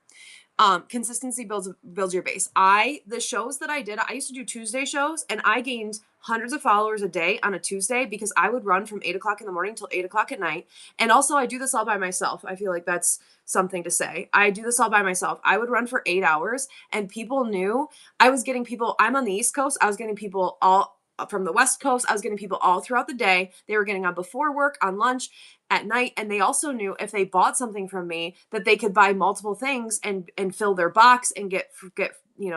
Consistency builds your base. The shows that I did, I used to do Tuesday shows, and I gained hundreds of followers a day on a Tuesday because I would run from 8 o'clock in the morning till 8 o'clock at night. And also I do this all by myself. I feel like that's something to say. I do this all by myself. I would run for 8 hours, and people knew I was getting people. I'm on the East Coast. I was getting people all from the West Coast. I was getting people all throughout the day. They were getting on before work, on lunch, at night, and they also knew if they bought something from me that they could buy multiple things and fill their box and get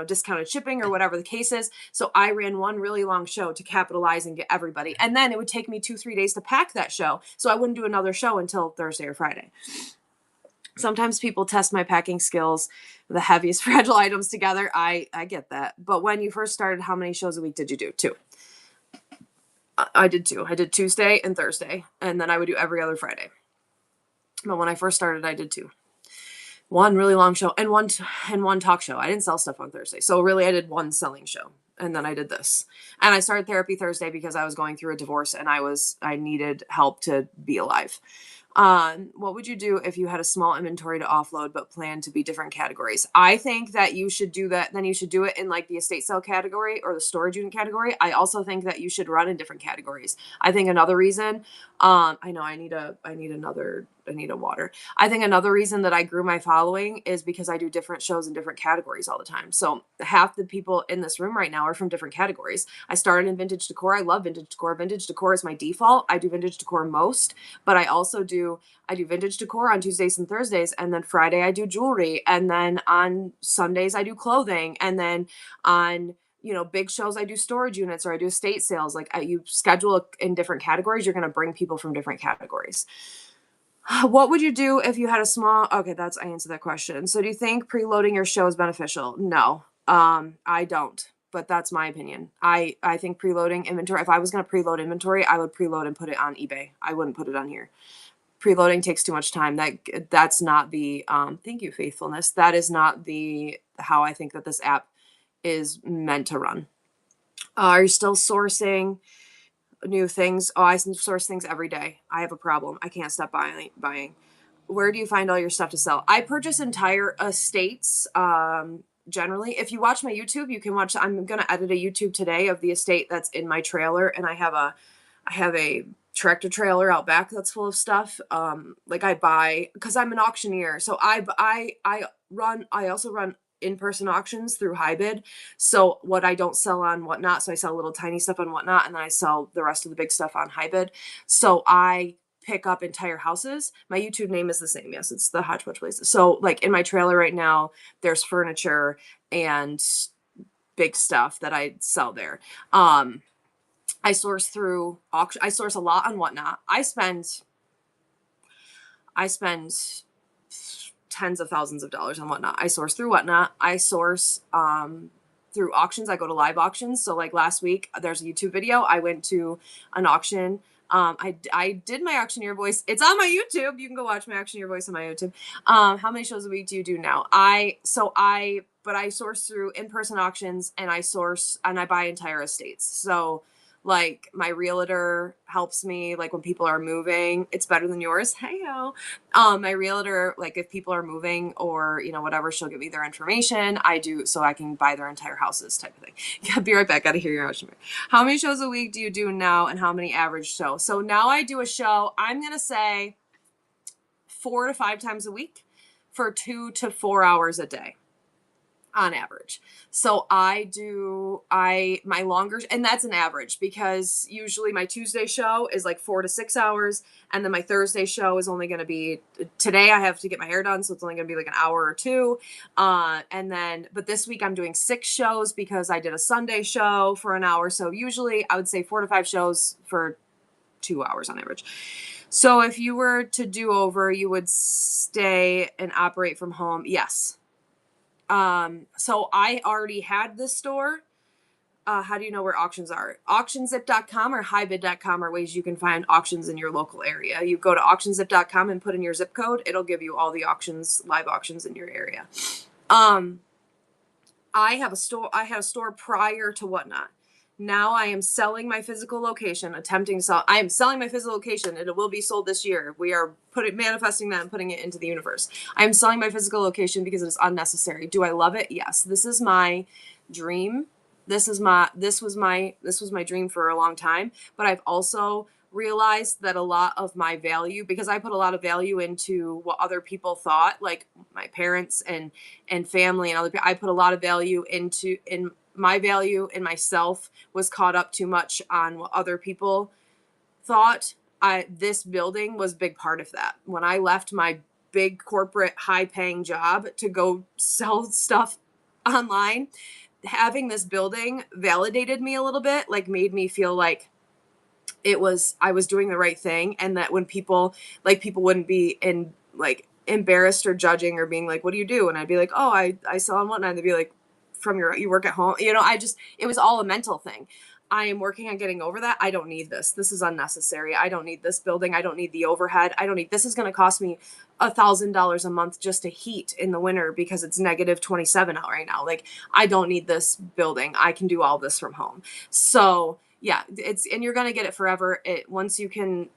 discounted shipping or whatever the case is. So I ran one really long show to capitalize and get everybody, and then it would take me 2-3 days to pack that show, so I wouldn't do another show until Thursday or Friday. Sometimes people test my packing skills, the heaviest fragile items together. I get that, but when you first started, how many shows a week did you do? 2. I did 2. I did Tuesday and Thursday, and then I would do every other Friday. But when I first started, I did 2. One really long show and one talk show. I didn't sell stuff on Thursday. So really I did one selling show, and then I did this. And I started Therapy Thursday because I was going through a divorce and I needed help to be alive. What would you do if you had a small inventory to offload but plan to be different categories? I think that you should do that. Then you should do it in like the estate sale category or the storage unit category. I also think that you should run in different categories. I think another reason, I know I need a water. I think another reason that I grew my following is because I do different shows in different categories all the time. So half the people in this room right now are from different categories. I started in vintage decor. I love vintage decor. Vintage decor is my default. I do vintage decor most, but I do vintage decor on Tuesdays and Thursdays, and then Friday I do jewelry, and then on Sundays I do clothing, and then on big shows I do storage units or I do estate sales. Like you schedule in different categories, you're going to bring people from different categories. What would you do if you had a small, okay, I answered that question. So do you think preloading your show is beneficial? No, I don't, but that's my opinion. I think preloading inventory, if I was going to preload inventory, I would preload and put it on eBay. I wouldn't put it on here. Preloading takes too much time. That's not the, thank you, faithfulness. That is not how I think that this app is meant to run. Are you still sourcing new things? Oh, I source things every day. I have a problem. I can't stop buying. Where do you find all your stuff to sell? I purchase entire estates. Generally, if you watch my YouTube, you can watch. I'm gonna edit a YouTube today of the estate that's in my trailer, and I have a tractor trailer out back that's full of stuff. Like I buy because I'm an auctioneer, so I also run in-person auctions through Hybid. So what I don't sell on Whatnot, so I sell little tiny stuff on Whatnot, and then I sell the rest of the big stuff on Hybid. So I pick up entire houses. My YouTube name is the same. Yes, it's the Hodgepodge Places. So like in my trailer right now, there's furniture and big stuff that I sell there. I source through auction. I source a lot on Whatnot. I spend tens of thousands of dollars on Whatnot. I source through Whatnot. I source through auctions. I go to live auctions. So like last week, there's a YouTube video. I went to an auction. I did my auctioneer voice. It's on my YouTube. You can go watch my auctioneer voice on my YouTube. How many shows a week do you do now? I source through in-person auctions, and I buy entire estates. So like my realtor helps me, like when people are moving. It's better than yours. Hey-o. My realtor, like if people are moving or, whatever, she'll give me their information. I do, so I can buy their entire houses type of thing. Yeah, be right back. Gotta hear your auction. How many shows a week do you do now, and how many average shows? So now I do a show, I'm going to say 4 to 5 times a week for 2 to 4 hours a day. on average. So my longer, and that's an average because usually my Tuesday show is like 4 to 6 hours. And then my Thursday show is only going to be, today I have to get my hair done. So it's only going to be like an hour or two. But this week I'm doing 6 shows because I did a Sunday show for an hour. So usually I would say 4 to 5 shows for 2 hours on average. So if you were to do over, you would stay and operate from home. Yes. So I already had this store. How do you know where auctions are? Auctionzip.com or highbid.com are ways you can find auctions in your local area. You go to auctionzip.com and put in your zip code. It'll give you all the auctions, live auctions in your area. I had a store prior to Whatnot. Now I am selling my physical location, attempting to sell. I am selling my physical location. It will be sold this year. We are manifesting that and putting it into the universe. I am selling my physical location because it is unnecessary. Do I love it? Yes. This is my dream. This was my dream for a long time. But I've also realized that a lot of my value, because I put a lot of value into what other people thought, like my parents and family and other people. I put a lot of value in my value in myself was caught up too much on what other people thought. This building was a big part of that. When I left my big corporate high paying job to go sell stuff online, having this building validated me a little bit, like made me feel like I was doing the right thing. And that when people wouldn't be embarrassed or judging or being like, what do you do? And I'd be like, oh, I sell on Whatnot. And they'd be like, you work at home. It was all a mental thing. I am working on getting over that. I don't need this. This is unnecessary. I don't need this building. I don't need the overhead. This is going to cost me $1,000 a month just to heat in the winter because it's -27 out right now. Like, I don't need this building. I can do all this from home. So yeah, and you're going to get it forever. Once you can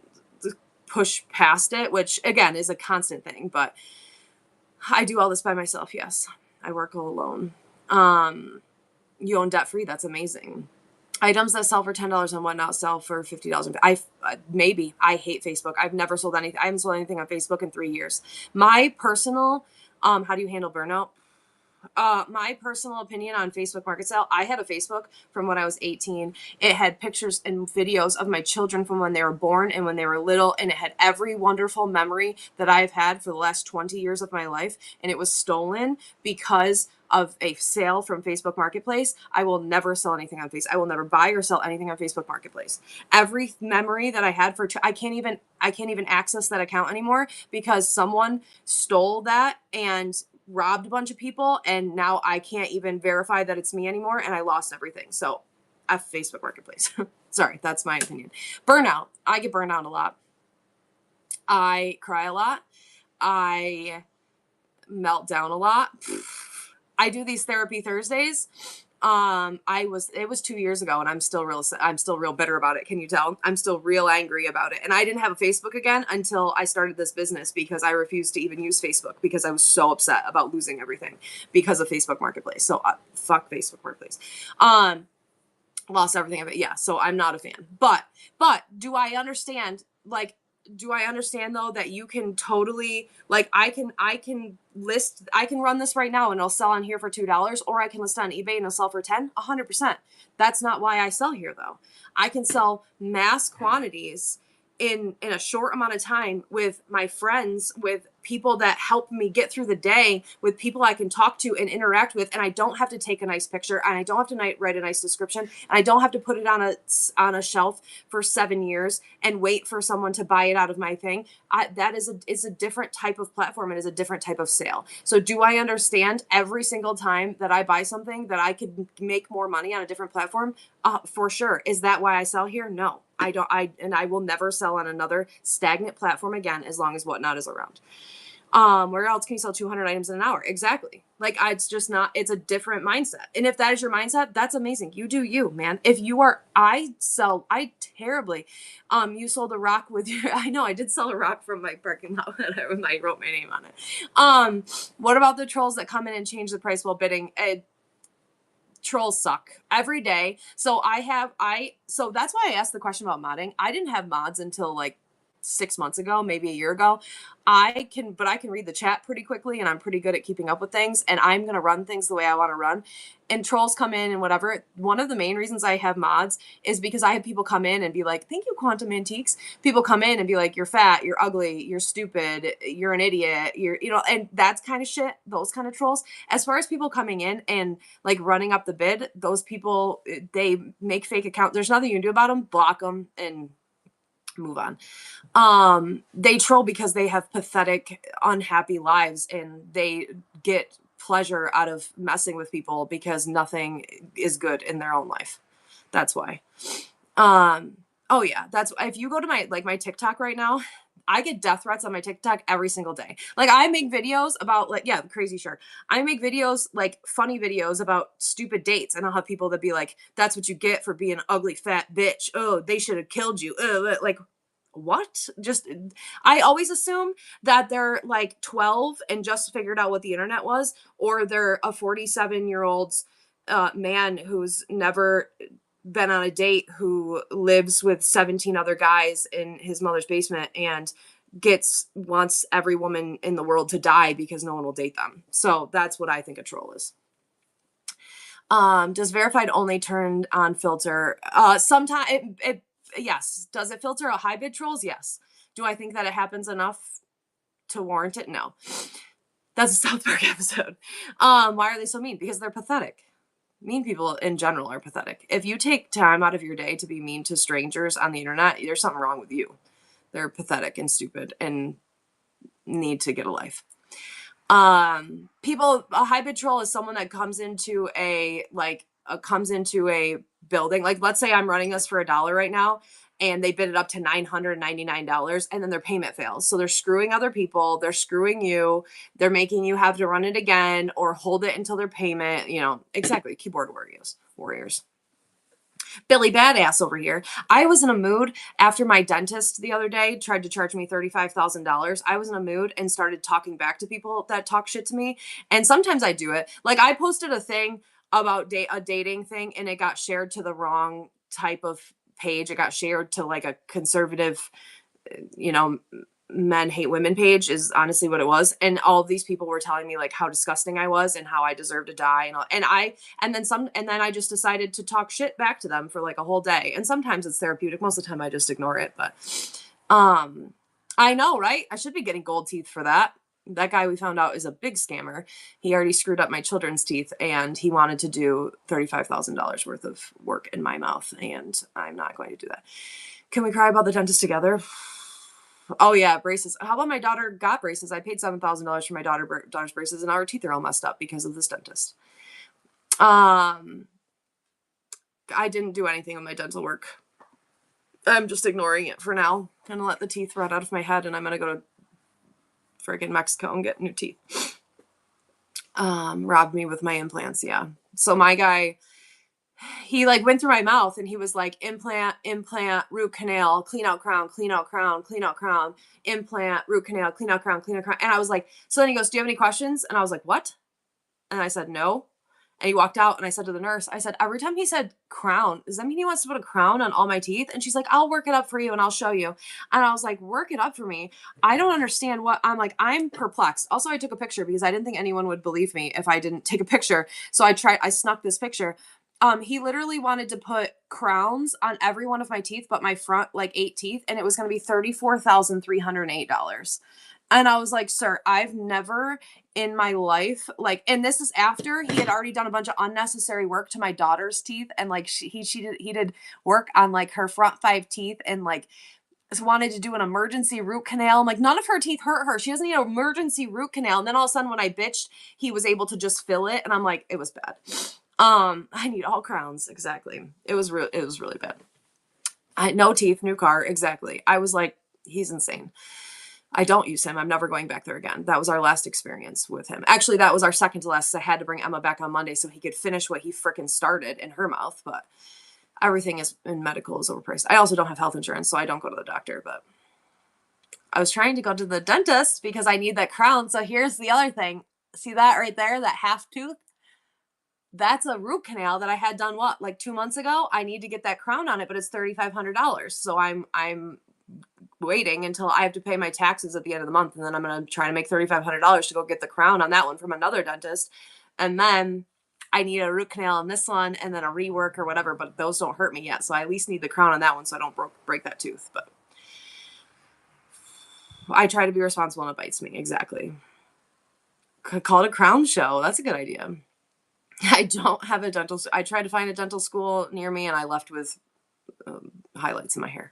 push past it, which again is a constant thing, but I do all this by myself. Yes. I work all alone. You own debt free. That's amazing. Items that sell for $10 on Whatnot sell for $50. Maybe. I hate Facebook. I've never sold anything. I haven't sold anything on Facebook in 3 years. My personal, how do you handle burnout? My personal opinion on Facebook market sale, I had a Facebook from when I was 18. It had pictures and videos of my children from when they were born and when they were little, and it had every wonderful memory that I've had for the last 20 years of my life, and it was stolen because of a sale from Facebook Marketplace. I will never sell anything on Facebook. I will never buy or sell anything on Facebook Marketplace. Every memory that I had I can't even access that account anymore because someone stole that and robbed a bunch of people, and now I can't even verify that it's me anymore, and I lost everything. So F Facebook Marketplace. Sorry, that's my opinion. Burnout. I get burned out a lot. I cry a lot. I melt down a lot. I do these Therapy Thursdays. It was 2 years ago, and I'm still real bitter about it. Can you tell? I'm still real angry about it. And I didn't have a Facebook again until I started this business because I refused to even use Facebook because I was so upset about losing everything because of Facebook Marketplace. So fuck Facebook Marketplace. Lost everything of it. Yeah. So I'm not a fan, but do I understand though that you can totally, like, I can run this right now and it'll sell on here for $2, or I can list on eBay and it'll sell for 10, 100%. That's not why I sell here though. I can sell mass quantities in a short amount of time with my friends, with people that help me get through the day, with people I can talk to and interact with, and I don't have to take a nice picture, and I don't have to write a nice description, and I don't have to put it on a shelf for 7 years and wait for someone to buy it out of my thing. That is a different type of platform. It is a different type of sale. So do I understand every single time that I buy something that I could make more money on a different platform? For sure. Is that why I sell here? No, I don't. I will never sell on another stagnant platform again as long as Whatnot is around. Where else can you sell 200 items in an hour? Exactly. Like, it's just not, it's a different mindset. And if that is your mindset, that's amazing. You do you, man. If you are, I terribly, you sold a rock with your, I know I did sell a rock from my parking lot when I wrote my name on it. What about the trolls that come in and change the price while bidding? Trolls suck every day. So that's why I asked the question about modding. I didn't have mods until like 6 months ago, maybe a year ago. I can read the chat pretty quickly, and I'm pretty good at keeping up with things, and I'm going to run things the way I want to run. And trolls come in and whatever. One of the main reasons I have mods is because I have people come in and be like, thank you, Quantum Antiques. People come in and be like, you're fat, you're ugly, you're stupid, you're an idiot, and that's kind of shit, those kind of trolls. As far as people coming in and like running up the bid, those people, they make fake accounts. There's nothing you can do about them. Block them and move on. They troll because they have pathetic, unhappy lives, and they get pleasure out of messing with people because nothing is good in their own life. That's why. Oh yeah, that's if you go to my TikTok right now, I get death threats on my TikTok every single day. Like I make videos about crazy sure. I make videos like funny videos about stupid dates, and I'll have people that be like, that's what you get for being an ugly fat bitch. Oh, they should have killed you. Like what? Just I always assume that they're like 12 and just figured out what the internet was, or they're a 47-year-old man who's never been on a date, who lives with 17 other guys in his mother's basement and wants every woman in the world to die because no one will date them. So that's what I think a troll is. Does verified only turn on filter? Sometimes yes. Does it filter a high bid trolls? Yes. Do I think that it happens enough to warrant it? No. That's a South Park episode. Why are they so mean? Because they're pathetic. Mean people in general are pathetic. If you take time out of your day to be mean to strangers on the internet, there's something wrong with you. They're pathetic and stupid and need to get a life. A high bid troll is someone that comes into a building. Like, let's say I'm running this for $1 right now, and they bid it up to $999, and then their payment fails. So they're screwing other people, they're screwing you, they're making you have to run it again or hold it until their payment, exactly. Keyboard warriors. Billy Badass over here. I was in a mood after my dentist the other day tried to charge me $35,000. I was in a mood and started talking back to people that talk shit to me. And sometimes I do it. Like I posted a thing about a dating thing, and it got shared to the wrong type of page. It got shared to like a conservative, men hate women page is honestly what it was. And all of these people were telling me like how disgusting I was and how I deserve to die and then I just decided to talk shit back to them for like a whole day. And sometimes it's therapeutic. Most of the time I just ignore it, but I know, right? I should be getting gold teeth for that. That guy we found out is a big scammer. He already screwed up my children's teeth, and he wanted to do $35,000 worth of work in my mouth, and I'm not going to do that. Can we cry about the dentist together? Oh yeah, braces. How about my daughter got braces? I paid $7,000 for my daughter's braces, and now her teeth are all messed up because of this dentist. I didn't do anything with my dental work. I'm just ignoring it for now. I'm gonna let the teeth rot out of my head, and I'm gonna go to friggin' Mexico and get new teeth. Robbed me with my implants, yeah. So my guy, he like went through my mouth and he was like, implant, root canal, clean out crown, implant, root canal, clean out crown. And I was like, so then he goes, do you have any questions? And I was like, what? And I said, no. And he walked out, and I said to the nurse, I said, every time he said crown, does that mean he wants to put a crown on all my teeth? And she's like, I'll work it up for you and I'll show you. And I was like, work it up for me? I don't understand what I'm perplexed. Also, I took a picture because I didn't think anyone would believe me if I didn't take a picture. So I snuck this picture. He literally wanted to put crowns on every one of my teeth, but my front, like 8 teeth, and it was going to be $34,308. And I was like, sir, I've never in my life, and this is after he had already done a bunch of unnecessary work to my daughter's teeth. And like, he did work on like her front 5 teeth, and like wanted to do an emergency root canal. I'm like, none of her teeth hurt her. She doesn't need an emergency root canal. And then all of a sudden when I bitched, he was able to just fill it. And I'm like, it was bad. I need all crowns. Exactly. It was really bad. No teeth, new car. Exactly. I was like, he's insane. I don't use him. I'm never going back there again. That was our last experience with him. Actually, that was our second to last. I had to bring Emma back on Monday so he could finish what he freaking started in her mouth. But everything in medical is overpriced. I also don't have health insurance, so I don't go to the doctor. But I was trying to go to the dentist because I need that crown. So here's the other thing. See that right there? That half tooth? That's a root canal that I had done like 2 months ago. I need to get that crown on it, but it's $3,500. So I'm waiting until I have to pay my taxes at the end of the month. And then I'm going to try to make $3,500 to go get the crown on that one from another dentist. And then I need a root canal on this one and then a rework or whatever, but those don't hurt me yet. So I at least need the crown on that one so I don't break that tooth. But I try to be responsible and it bites me. Exactly. Call it a crown show. That's a good idea. I don't have a dental. I tried to find a dental school near me and I left with highlights in my hair.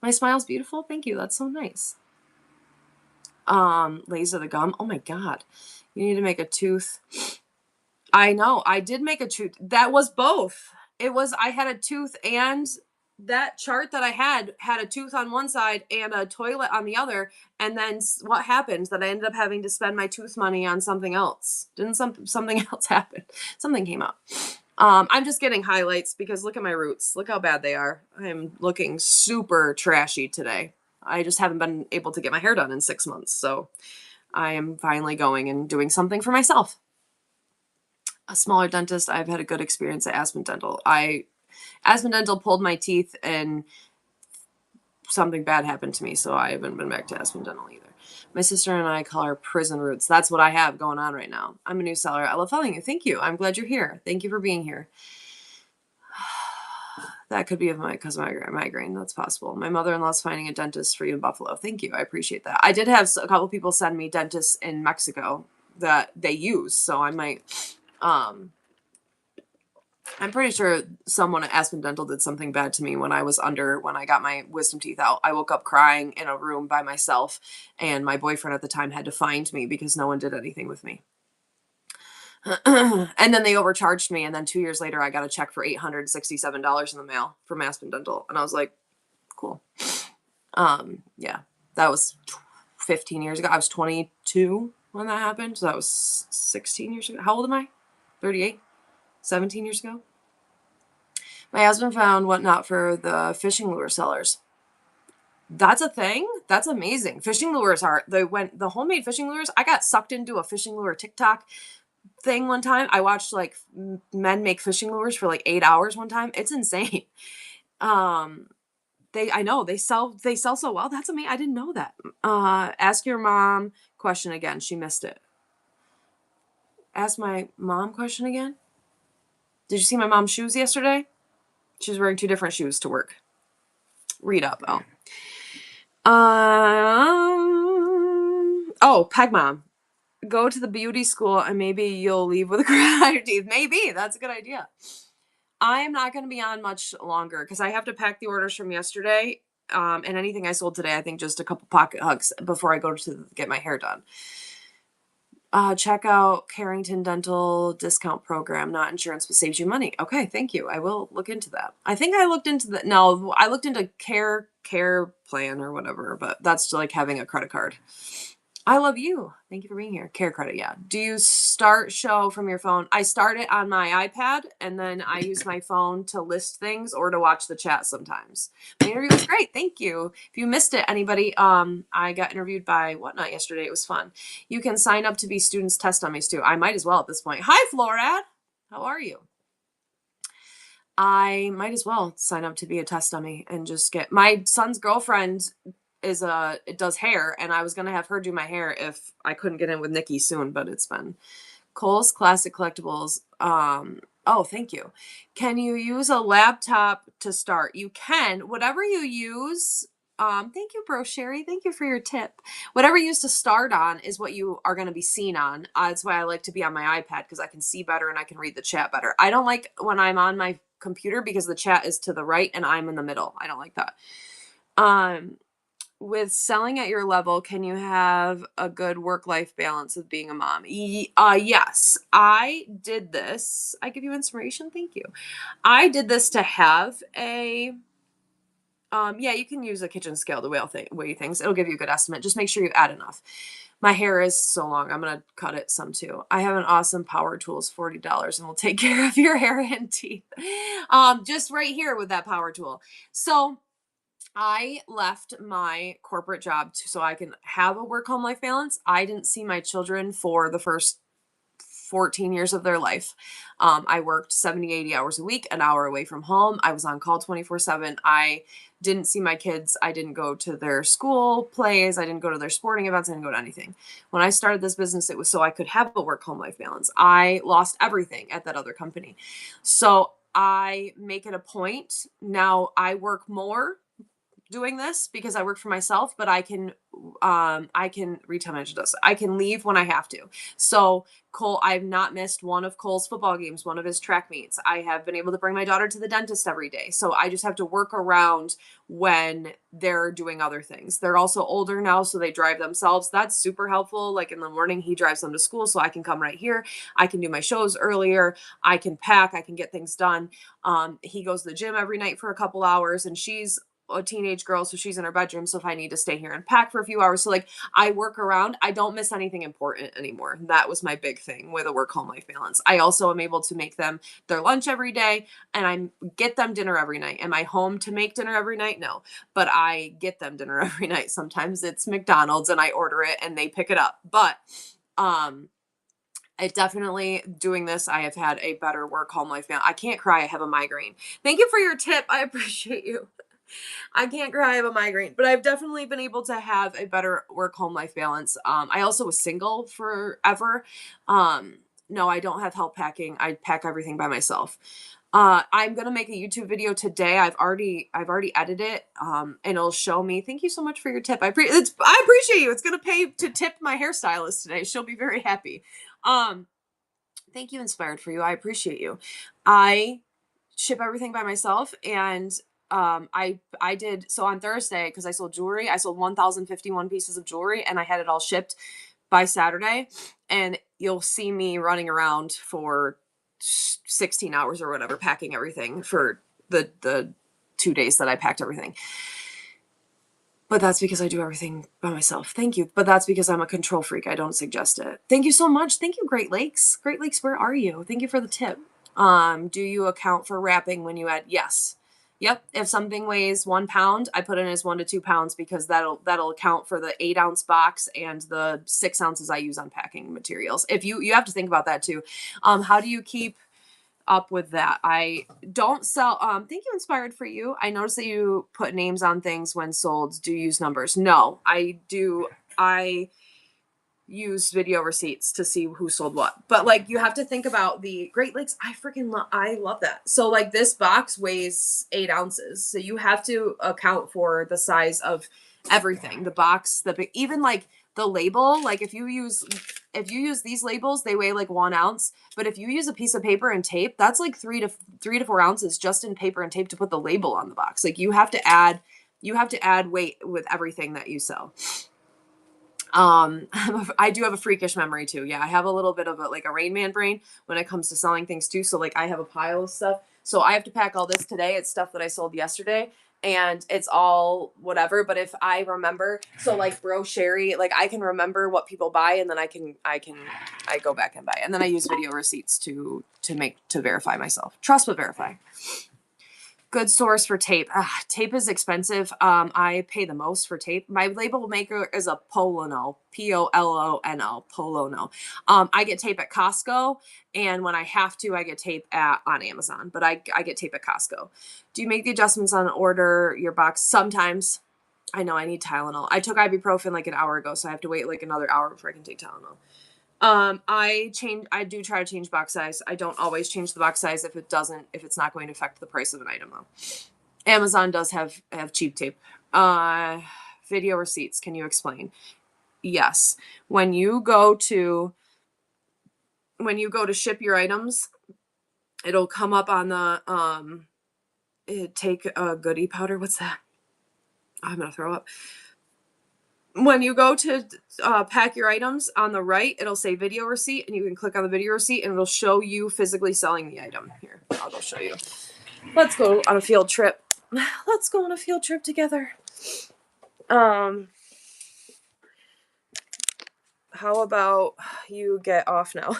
My smile's beautiful. Thank you. That's so nice. Laser the gum. Oh my God. You need to make a tooth. I know. I did make a tooth. That was both. I had a tooth and that chart that I had a tooth on one side and a toilet on the other. And then what happened that I ended up having to spend my tooth money on something else. Didn't something else happen? Something came up. I'm just getting highlights because look at my roots. Look how bad they are. I'm looking super trashy today. I just haven't been able to get my hair done in 6 months. So I am finally going and doing something for myself. A smaller dentist. I've had a good experience at Aspen Dental. Aspen Dental pulled my teeth and something bad happened to me, so I haven't been back to Aspen Dental either. My sister and I call our prison roots. That's what I have going on right now. I'm a new seller. I love following you. Thank you. I'm glad you're here. Thank you for being here. That could be because of my migraine. That's possible. My mother-in-law's finding a dentist for you in Buffalo. Thank you. I appreciate that. I did have a couple people send me dentists in Mexico that they use, so I might. I'm pretty sure someone at Aspen Dental did something bad to me when I got my wisdom teeth out. I woke up crying in a room by myself, and my boyfriend at the time had to find me because no one did anything with me. And then they overcharged me, and then 2 years later, I got a check for $867 in the mail from Aspen Dental, and I was like, cool. Yeah, that was 15 years ago. I was 22 when that happened, so that was 16 years ago. How old am I? 38? 17 years ago. My husband found whatnot for the fishing lure sellers. That's a thing. That's amazing. Fishing lures the homemade fishing lures. I got sucked into a fishing lure TikTok thing one time. I watched like men make fishing lures for like 8 hours one time. It's insane. I know they sell so well. That's amazing. I didn't know that. Ask your mom question again. She missed it. Ask my mom question again. Did you see my mom's shoes yesterday? She was wearing 2 different shoes to work. Read up. Peg Mom. Go to the beauty school and maybe you'll leave with a crown on your teeth. Maybe. That's a good idea. I am not going to be on much longer because I have to pack the orders from yesterday. And anything I sold today, I think just a couple pocket hugs before I go to get my hair done. Check out Carrington Dental discount program, not insurance, but saves you money. Okay, thank you. I will look into that. I think I looked into I looked into care plan or whatever, but that's like having a credit card. I love you. Thank you for being here. Care credit, yeah. Do you start show from your phone? I start it on my iPad, and then I use my phone to list things or to watch the chat sometimes. My interview was great. Thank you. If you missed it, anybody, I got interviewed by Whatnot yesterday. It was fun. You can sign up to be students test dummies too. I might as well at this point. Hi, Florad. How are you? I might as well sign up to be a test dummy and just get my son's girlfriend it does hair, and I was gonna have her do my hair if I couldn't get in with Nikki soon, but it's been Kohl's Classic Collectibles. Thank you. Can you use a laptop to start? You can. Whatever you use. Thank you, Bro Sherry. Thank you for your tip. Whatever you use to start on is what you are going to be seen on. That's why I like to be on my iPad because I can see better and I can read the chat better. I don't like when I'm on my computer because the chat is to the right and I'm in the middle. I don't like that. With selling at your level, can you have a good work-life balance with being a mom? Yes, I did this. I give you inspiration. Thank you. I did this to have a, you can use a kitchen scale to weigh things. It'll give you a good estimate. Just make sure you add enough. My hair is so long. I'm going to cut it some too. I have an awesome power tools, $40, and will take care of your hair and teeth. Just right here with that power tool. So I left my corporate job so I can have a work-home life balance. I didn't see my children for the first 14 years of their life. I worked 70, 80 hours a week, an hour away from home. I was on call 24/7. I didn't see my kids. I didn't go to their school plays. I didn't go to their sporting events. I didn't go to anything. When I started this business, it was so I could have a work home life balance. I lost everything at that other company. So I make it a point. Now I work more doing this because I work for myself, but I can retail manage this. I can leave when I have to. So Cole, I've not missed one of Cole's football games, one of his track meets. I have been able to bring my daughter to the dentist every day. So I just have to work around when they're doing other things. They're also older now, so they drive themselves. That's super helpful. Like in the morning, he drives them to school, so I can come right here. I can do my shows earlier. I can pack. I can get things done. He goes to the gym every night for a couple hours, and she's a teenage girl, so she's in her bedroom. So if I need to stay here and pack for a few hours, so like I work around, I don't miss anything important anymore. That was my big thing with a work home life balance. I also am able to make them their lunch every day, and I get them dinner every night. Am I home to make dinner every night? No, but I get them dinner every night. Sometimes it's McDonald's and I order it and they pick it up. But I definitely doing this, I have had a better work home life balance. I can't cry. I have a migraine. Thank you for your tip. I appreciate you. I can't cry. I have a migraine, but I've definitely been able to have a better work home life balance. I also was single forever. No, I don't have help packing. I pack everything by myself. I'm gonna make a YouTube video today. I've already edited it. And it'll show me. Thank you so much for your tip. I appreciate you. It's gonna pay to tip my hairstylist today. She'll be very happy. Thank you, Inspired for You. I appreciate you. I ship everything by myself, and I did so on Thursday because I sold jewelry. I sold 1,051 pieces of jewelry, and I had it all shipped by Saturday. And you'll see me running around for 16 hours or whatever, packing everything for the 2 days that I packed everything. But that's because I do everything by myself. Thank you. But that's because I'm a control freak. I don't suggest it. Thank you so much. Thank you, Great Lakes. Great Lakes, where are you? Thank you for the tip. Do you account for wrapping when you add? Yes. Yep. If something weighs 1 pound, I put in as 1 to 2 pounds because that'll account for the 8-ounce box and the 6 ounces I use on packing materials. If you have to think about that too. How do you keep up with that? I don't sell. Thank you, Inspired for You. I noticed that you put names on things when sold. Do you use numbers? No, I do. I use video receipts to see who sold what. But like you have to think about the Great Lakes. I love that. So like this box weighs 8 ounces. So you have to account for the size of everything. The box, even like the label, like if you use these labels, they weigh like 1 ounce. But if you use a piece of paper and tape, that's like 3 to 4 ounces just in paper and tape to put the label on the box. Like you have to add weight with everything that you sell. I do have a freakish memory too. Yeah, I have a little bit of a Rain Man brain when it comes to selling things too. So like I have a pile of stuff. So I have to pack all this today. It's stuff that I sold yesterday, and it's all whatever. But if I remember, so like Bro Sherry, like I can remember what people buy, and then I go back and buy, and then I use video receipts to verify myself. Trust but verify. Good source for tape. Tape is expensive. I pay the most for tape. My label maker is a Polono, Polono, Polono. I get tape at Costco, and when I have to, I get tape on Amazon. But I get tape at Costco. Do you make the adjustments on order your box? Sometimes. I know I need Tylenol. I took ibuprofen like an hour ago, so I have to wait like another hour before I can take Tylenol. I do try to change box size. I don't always change the box size if it's not going to affect the price of an item though. Amazon does have cheap tape. Video receipts. Can you explain? Yes. When you go to ship your items, it'll come up on the, take a goodie powder. What's that? I'm going to throw up. When you go to pack your items, on the right, it'll say video receipt, and you can click on the video receipt, and it'll show you physically selling the item. Here, I'll go show you. Let's go on a field trip. Let's go on a field trip together. How about you get off now?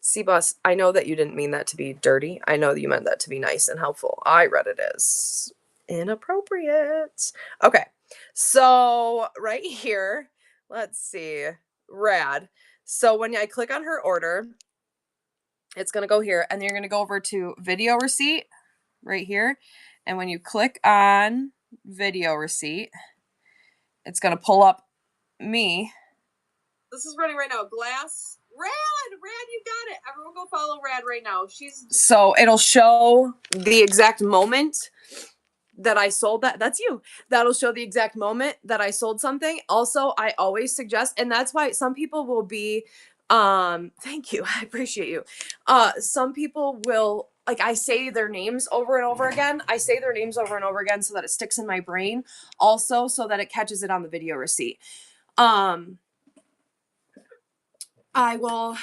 C-Bus, I know that you didn't mean that to be dirty. I know that you meant that to be nice and helpful. I read it as inappropriate. Okay. So right here, let's see, rad. So when I click on her order, it's going to go here, and you're going to go over to video receipt right here. And when you click on video receipt, it's going to pull up me. This is running right now. Glass. Rad, you got it. Everyone go follow Rad right now. So it'll show the exact moment that I sold that. That's you. That'll show the exact moment that I sold something. Also, I always suggest, and that's why some people will be, thank you. I appreciate you. Some people will, like, I say their names over and over again. I say their names over and over again so that it sticks in my brain. Also, so that it catches it on the video receipt. I will,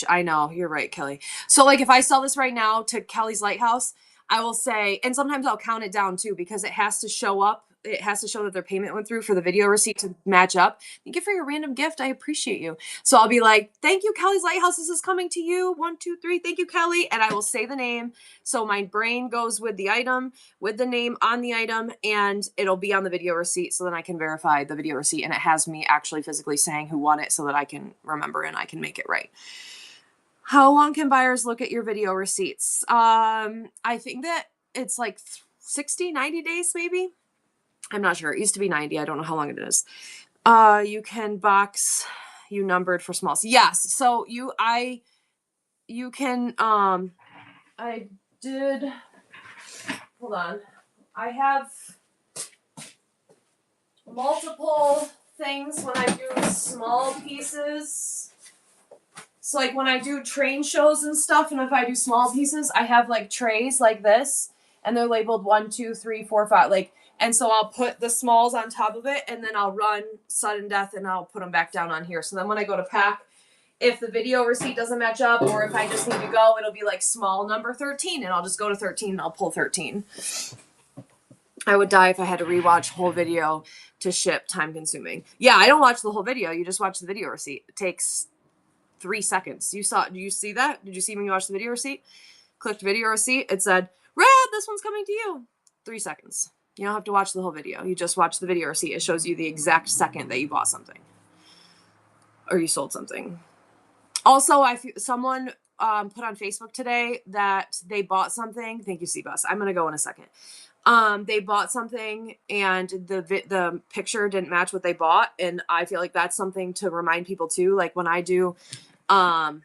I know, you're right, Kelly. So like if I sell this right now to Kelly's Lighthouse, I will say, and sometimes I'll count it down too, because it has to show up. It has to show that their payment went through for the video receipt to match up. Thank you for your random gift. I appreciate you. So I'll be like, thank you, Kelly's Lighthouse. This is coming to you. 1, 2, 3. Thank you, Kelly. And I will say the name. So my brain goes with the item, with the name on the item, and it'll be on the video receipt. So then I can verify the video receipt, and it has me actually physically saying who won it so that I can remember and I can make it right. How long can buyers look at your video receipts? I think that it's like 60, 90 days maybe. I'm not sure. It used to be 90. I don't know how long it is. You can box you numbered for smalls. Yes. So you can, I did, hold on. I have multiple things when I do small pieces. So like when I do train shows and stuff, and if I do small pieces, I have like trays like this, and they're labeled 1, 2, 3, 4, 5. Like, and so I'll put the smalls on top of it, and then I'll run sudden death, and I'll put them back down on here. So then when I go to pack, if the video receipt doesn't match up, or if I just need to go, it'll be like small number 13, and I'll just go to 13 and I'll pull 13. I would die if I had to rewatch whole video to ship. Time consuming. Yeah, I don't watch the whole video. You just watch the video receipt. It takes 3 seconds. Do you see that? Did you see when you watched the video receipt? Clicked video receipt. It said, Red, this one's coming to you. 3 seconds. You don't have to watch the whole video. You just watch the video receipt. It shows you the exact second that you bought something or you sold something. Also, someone put on Facebook today that they bought something. Thank you, C-Bus. I'm going to go in a second. They bought something and the picture didn't match what they bought. And I feel like that's something to remind people too. Like when I do, I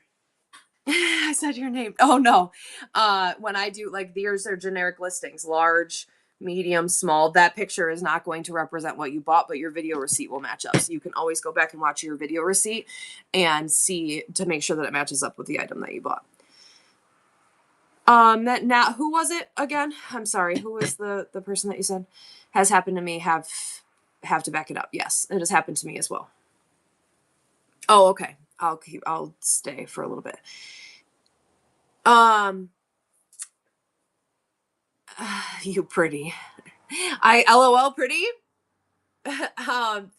said your name. Oh no. When I do, like, these are generic listings, large, medium, small, that picture is not going to represent what you bought, but your video receipt will match up. So you can always go back and watch your video receipt and see to make sure that it matches up with the item that you bought. Who was it again? I'm sorry. Who was the person that you said has happened to me? Have to back it up. Yes, it has happened to me as well. Oh, okay. I'll stay for a little bit. You pretty. I LOL pretty.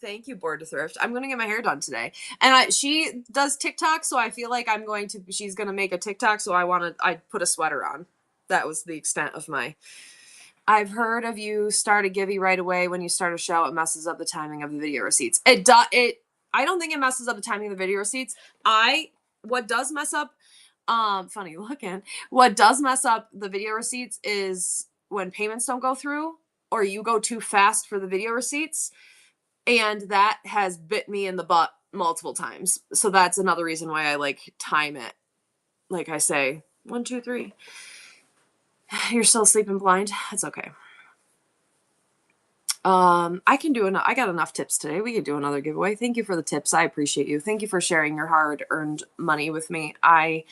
Thank you, Board to Thrift. I'm gonna get my hair done today, and she does TikTok, so I feel like she's gonna make a TikTok, so I put a sweater on. That was the extent of my. I've heard of you start a Givey right away when you start a show. It messes up the timing of the video receipts. I don't think it messes up the timing of the video receipts. What does mess up, funny looking. What does mess up the video receipts is when payments don't go through, or you go too fast for the video receipts. And that has bit me in the butt multiple times. So that's another reason why I like time it. Like I say, 1, 2, 3. You're still sleeping blind. It's okay. I got enough tips today. We could do another giveaway. Thank you for the tips. I appreciate you. Thank you for sharing your hard-earned money with me. I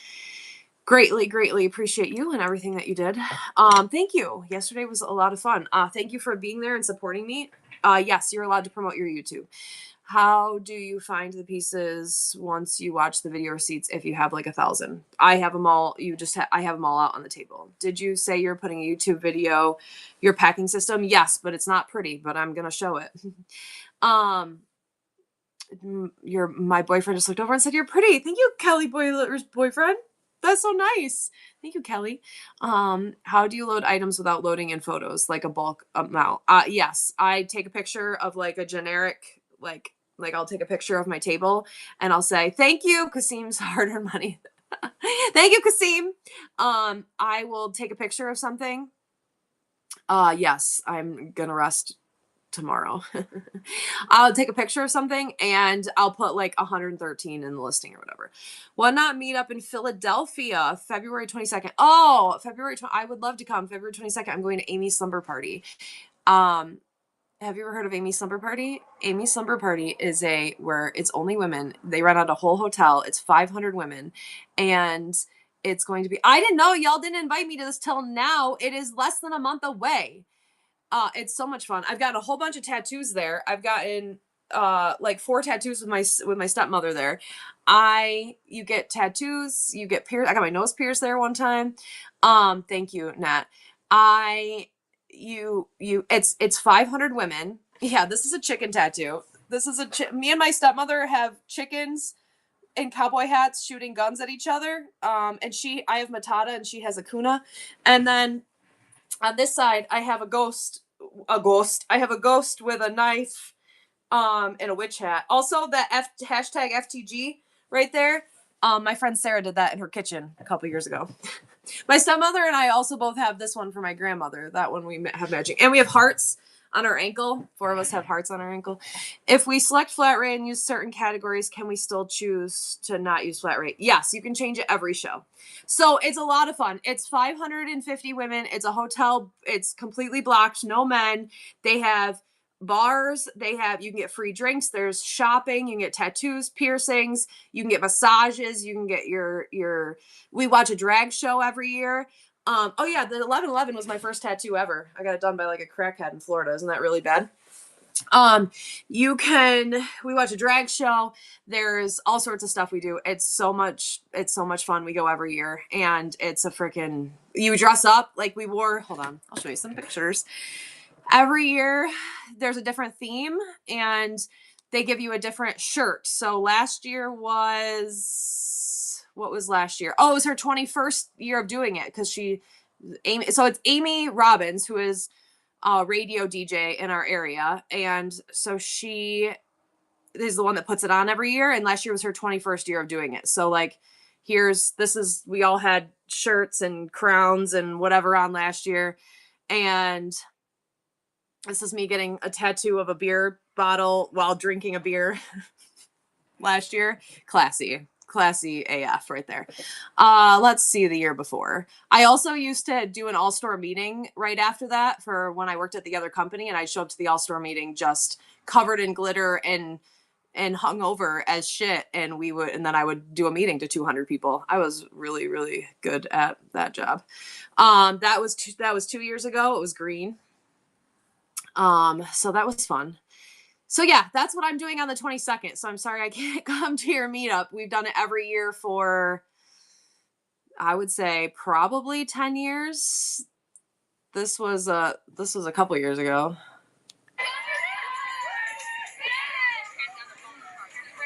greatly, greatly appreciate you and everything that you did. Thank you. Yesterday was a lot of fun. Thank you for being there and supporting me. Yes, you're allowed to promote your YouTube. How do you find the pieces once you watch the video receipts if you have like 1,000? I have them all. I have them all out on the table. Did you say you're putting a YouTube video, your packing system? Yes, but it's not pretty, but I'm going to show it. My boyfriend just looked over and said, you're pretty. Thank you, Kelly Boiler's boyfriend. That's so nice. Thank you, Kelly. How do you load items without loading in photos, like a bulk amount? Yes, I take a picture of like a generic, like Like I'll take a picture of my table and I'll say, thank you, Kasim's hard-earned money. Thank you, Kasim. I will take a picture of something. Yes, I'm gonna rest tomorrow. I'll take a picture of something and I'll put like 113 in the listing or whatever. Whatnot meetup in Philadelphia, February 22nd. Oh, February 20. I would love to come. February 22nd. I'm going to Amy's slumber party. Um, have you ever heard of Amy's Slumber Party? Amy's Slumber Party is where it's only women. They rent out a whole hotel. It's 500 women, and it's going to be. I didn't know y'all didn't invite me to this till now. It is less than a month away. It's so much fun. I've got a whole bunch of tattoos there. I've gotten like 4 tattoos with my stepmother there. You get tattoos, you get pierced. I got my nose pierced there one time. Thank you, Nat. It's 500 women. Yeah, this is a chicken tattoo. This is me and my stepmother have chickens in cowboy hats shooting guns at each other. And I have Matata and she has a Kuna. And then on this side, I have a ghost. I have a ghost with a knife, and a witch hat. Also, that hashtag FTG right there. My friend Sarah did that in her kitchen a couple years ago. My stepmother and I also both have this one for my grandmother. That one we have matching. And we have hearts on our ankle. 4 of us have hearts on our ankle. If we select flat rate and use certain categories, can we still choose to not use flat rate? Yes, you can change it every show. So it's a lot of fun. It's 550 women. It's a hotel. It's completely blocked. No men. They have bars. You can get free drinks. There's shopping. You can get tattoos, piercings. You can get massages. You can get we watch a drag show every year. Oh yeah, the 11/11 was my first tattoo ever. I got it done by like a crackhead in Florida. Isn't that really bad? We watch a drag show. There's all sorts of stuff we do. It's so much fun. We go every year and it's you dress up like hold on, I'll show you some pictures. Every year there's a different theme and they give you a different shirt. So what was last year? Oh, it was her 21st year of doing it because so it's Amy Robbins, who is a radio DJ in our area. And so she is the one that puts it on every year. And last year was her 21st year of doing it. So like, we all had shirts and crowns and whatever on last year. And this is me getting a tattoo of a beer bottle while drinking a beer last year. Classy AF right there. Let's see the year before. I also used to do an all-store meeting right after that for when I worked at the other company, and I'd show up to the all-store meeting just covered in glitter and hungover as shit, and then I would do a meeting to 200 people. I was really, really good at that job. That was 2 years ago. It was green. So that was fun. So yeah, that's what I'm doing on the 22nd. So I'm sorry I can't come to your meetup. We've done it every year for, I would say, probably 10 years. This was a couple years ago.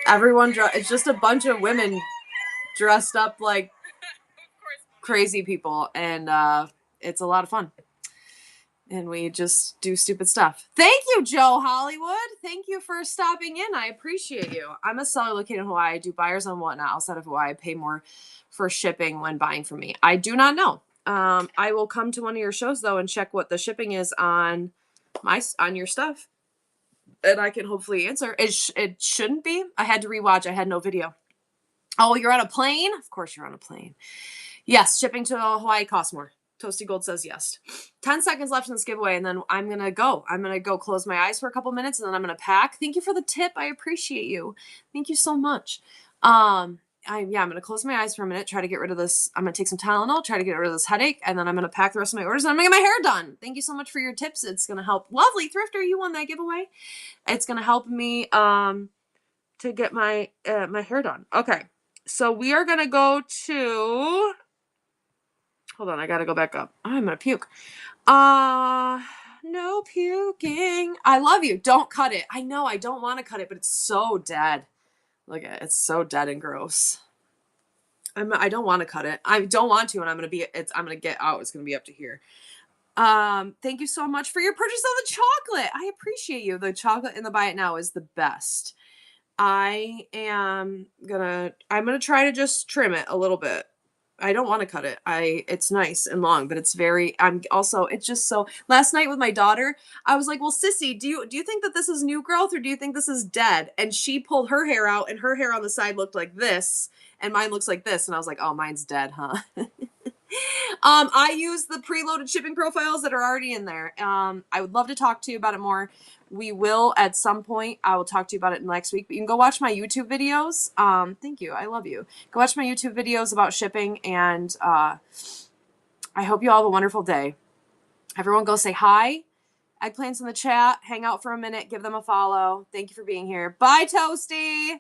It's just a bunch of women dressed up like crazy people, and it's a lot of fun. And we just do stupid stuff. Thank you, Joe Hollywood. Thank you for stopping in. I appreciate you. I'm a seller located in Hawaii. I do buyers on Whatnot outside of Hawaii. I pay more for shipping when buying from me. I do not know. I will come to one of your shows though and check what the shipping is on your stuff, and I can hopefully answer. It shouldn't be. I had to rewatch. I had no video. Oh, you're on a plane? Of course you're on a plane. Yes, shipping to Hawaii costs more. Toasty Gold says yes. 10 seconds left in this giveaway, and then I'm going to go. I'm going to go close my eyes for a couple minutes, and then I'm going to pack. Thank you for the tip. I appreciate you. Thank you so much. I'm going to close my eyes for a minute, try to get rid of this. I'm going to take some Tylenol, try to get rid of this headache, and then I'm going to pack the rest of my orders, and I'm going to get my hair done. Thank you so much for your tips. It's going to help. Lovely. Thrifter, you won that giveaway. It's going to help me to get my hair done. Okay. So we are going to go to... Hold on, I gotta go back up. I'm gonna puke. No puking. I love you. Don't cut it. I know I don't want to cut it, but it's so dead. Look at it. It's so dead and gross. I don't want to cut it. I don't want to, and I'm gonna get out. It's gonna be up to here. Thank you so much for your purchase of the chocolate. I appreciate you. The chocolate in the Buy It Now is the best. I'm gonna try to just trim it a little bit. I don't want to cut it. It's nice and long, but it's just so, last night with my daughter, I was like, well, Sissy, do you think that this is new growth or do you think this is dead? And she pulled her hair out and her hair on the side looked like this and mine looks like this. And I was like, oh, mine's dead, huh? I use the preloaded shipping profiles that are already in there. I would love to talk to you about it more. We will at some point. I will talk to you about it next week. But you can go watch my YouTube videos. Thank you. I love you. Go watch my YouTube videos about shipping, and I hope you all have a wonderful day. Everyone, go say hi. Eggplants in the chat. Hang out for a minute. Give them a follow. Thank you for being here. Bye, Toasty.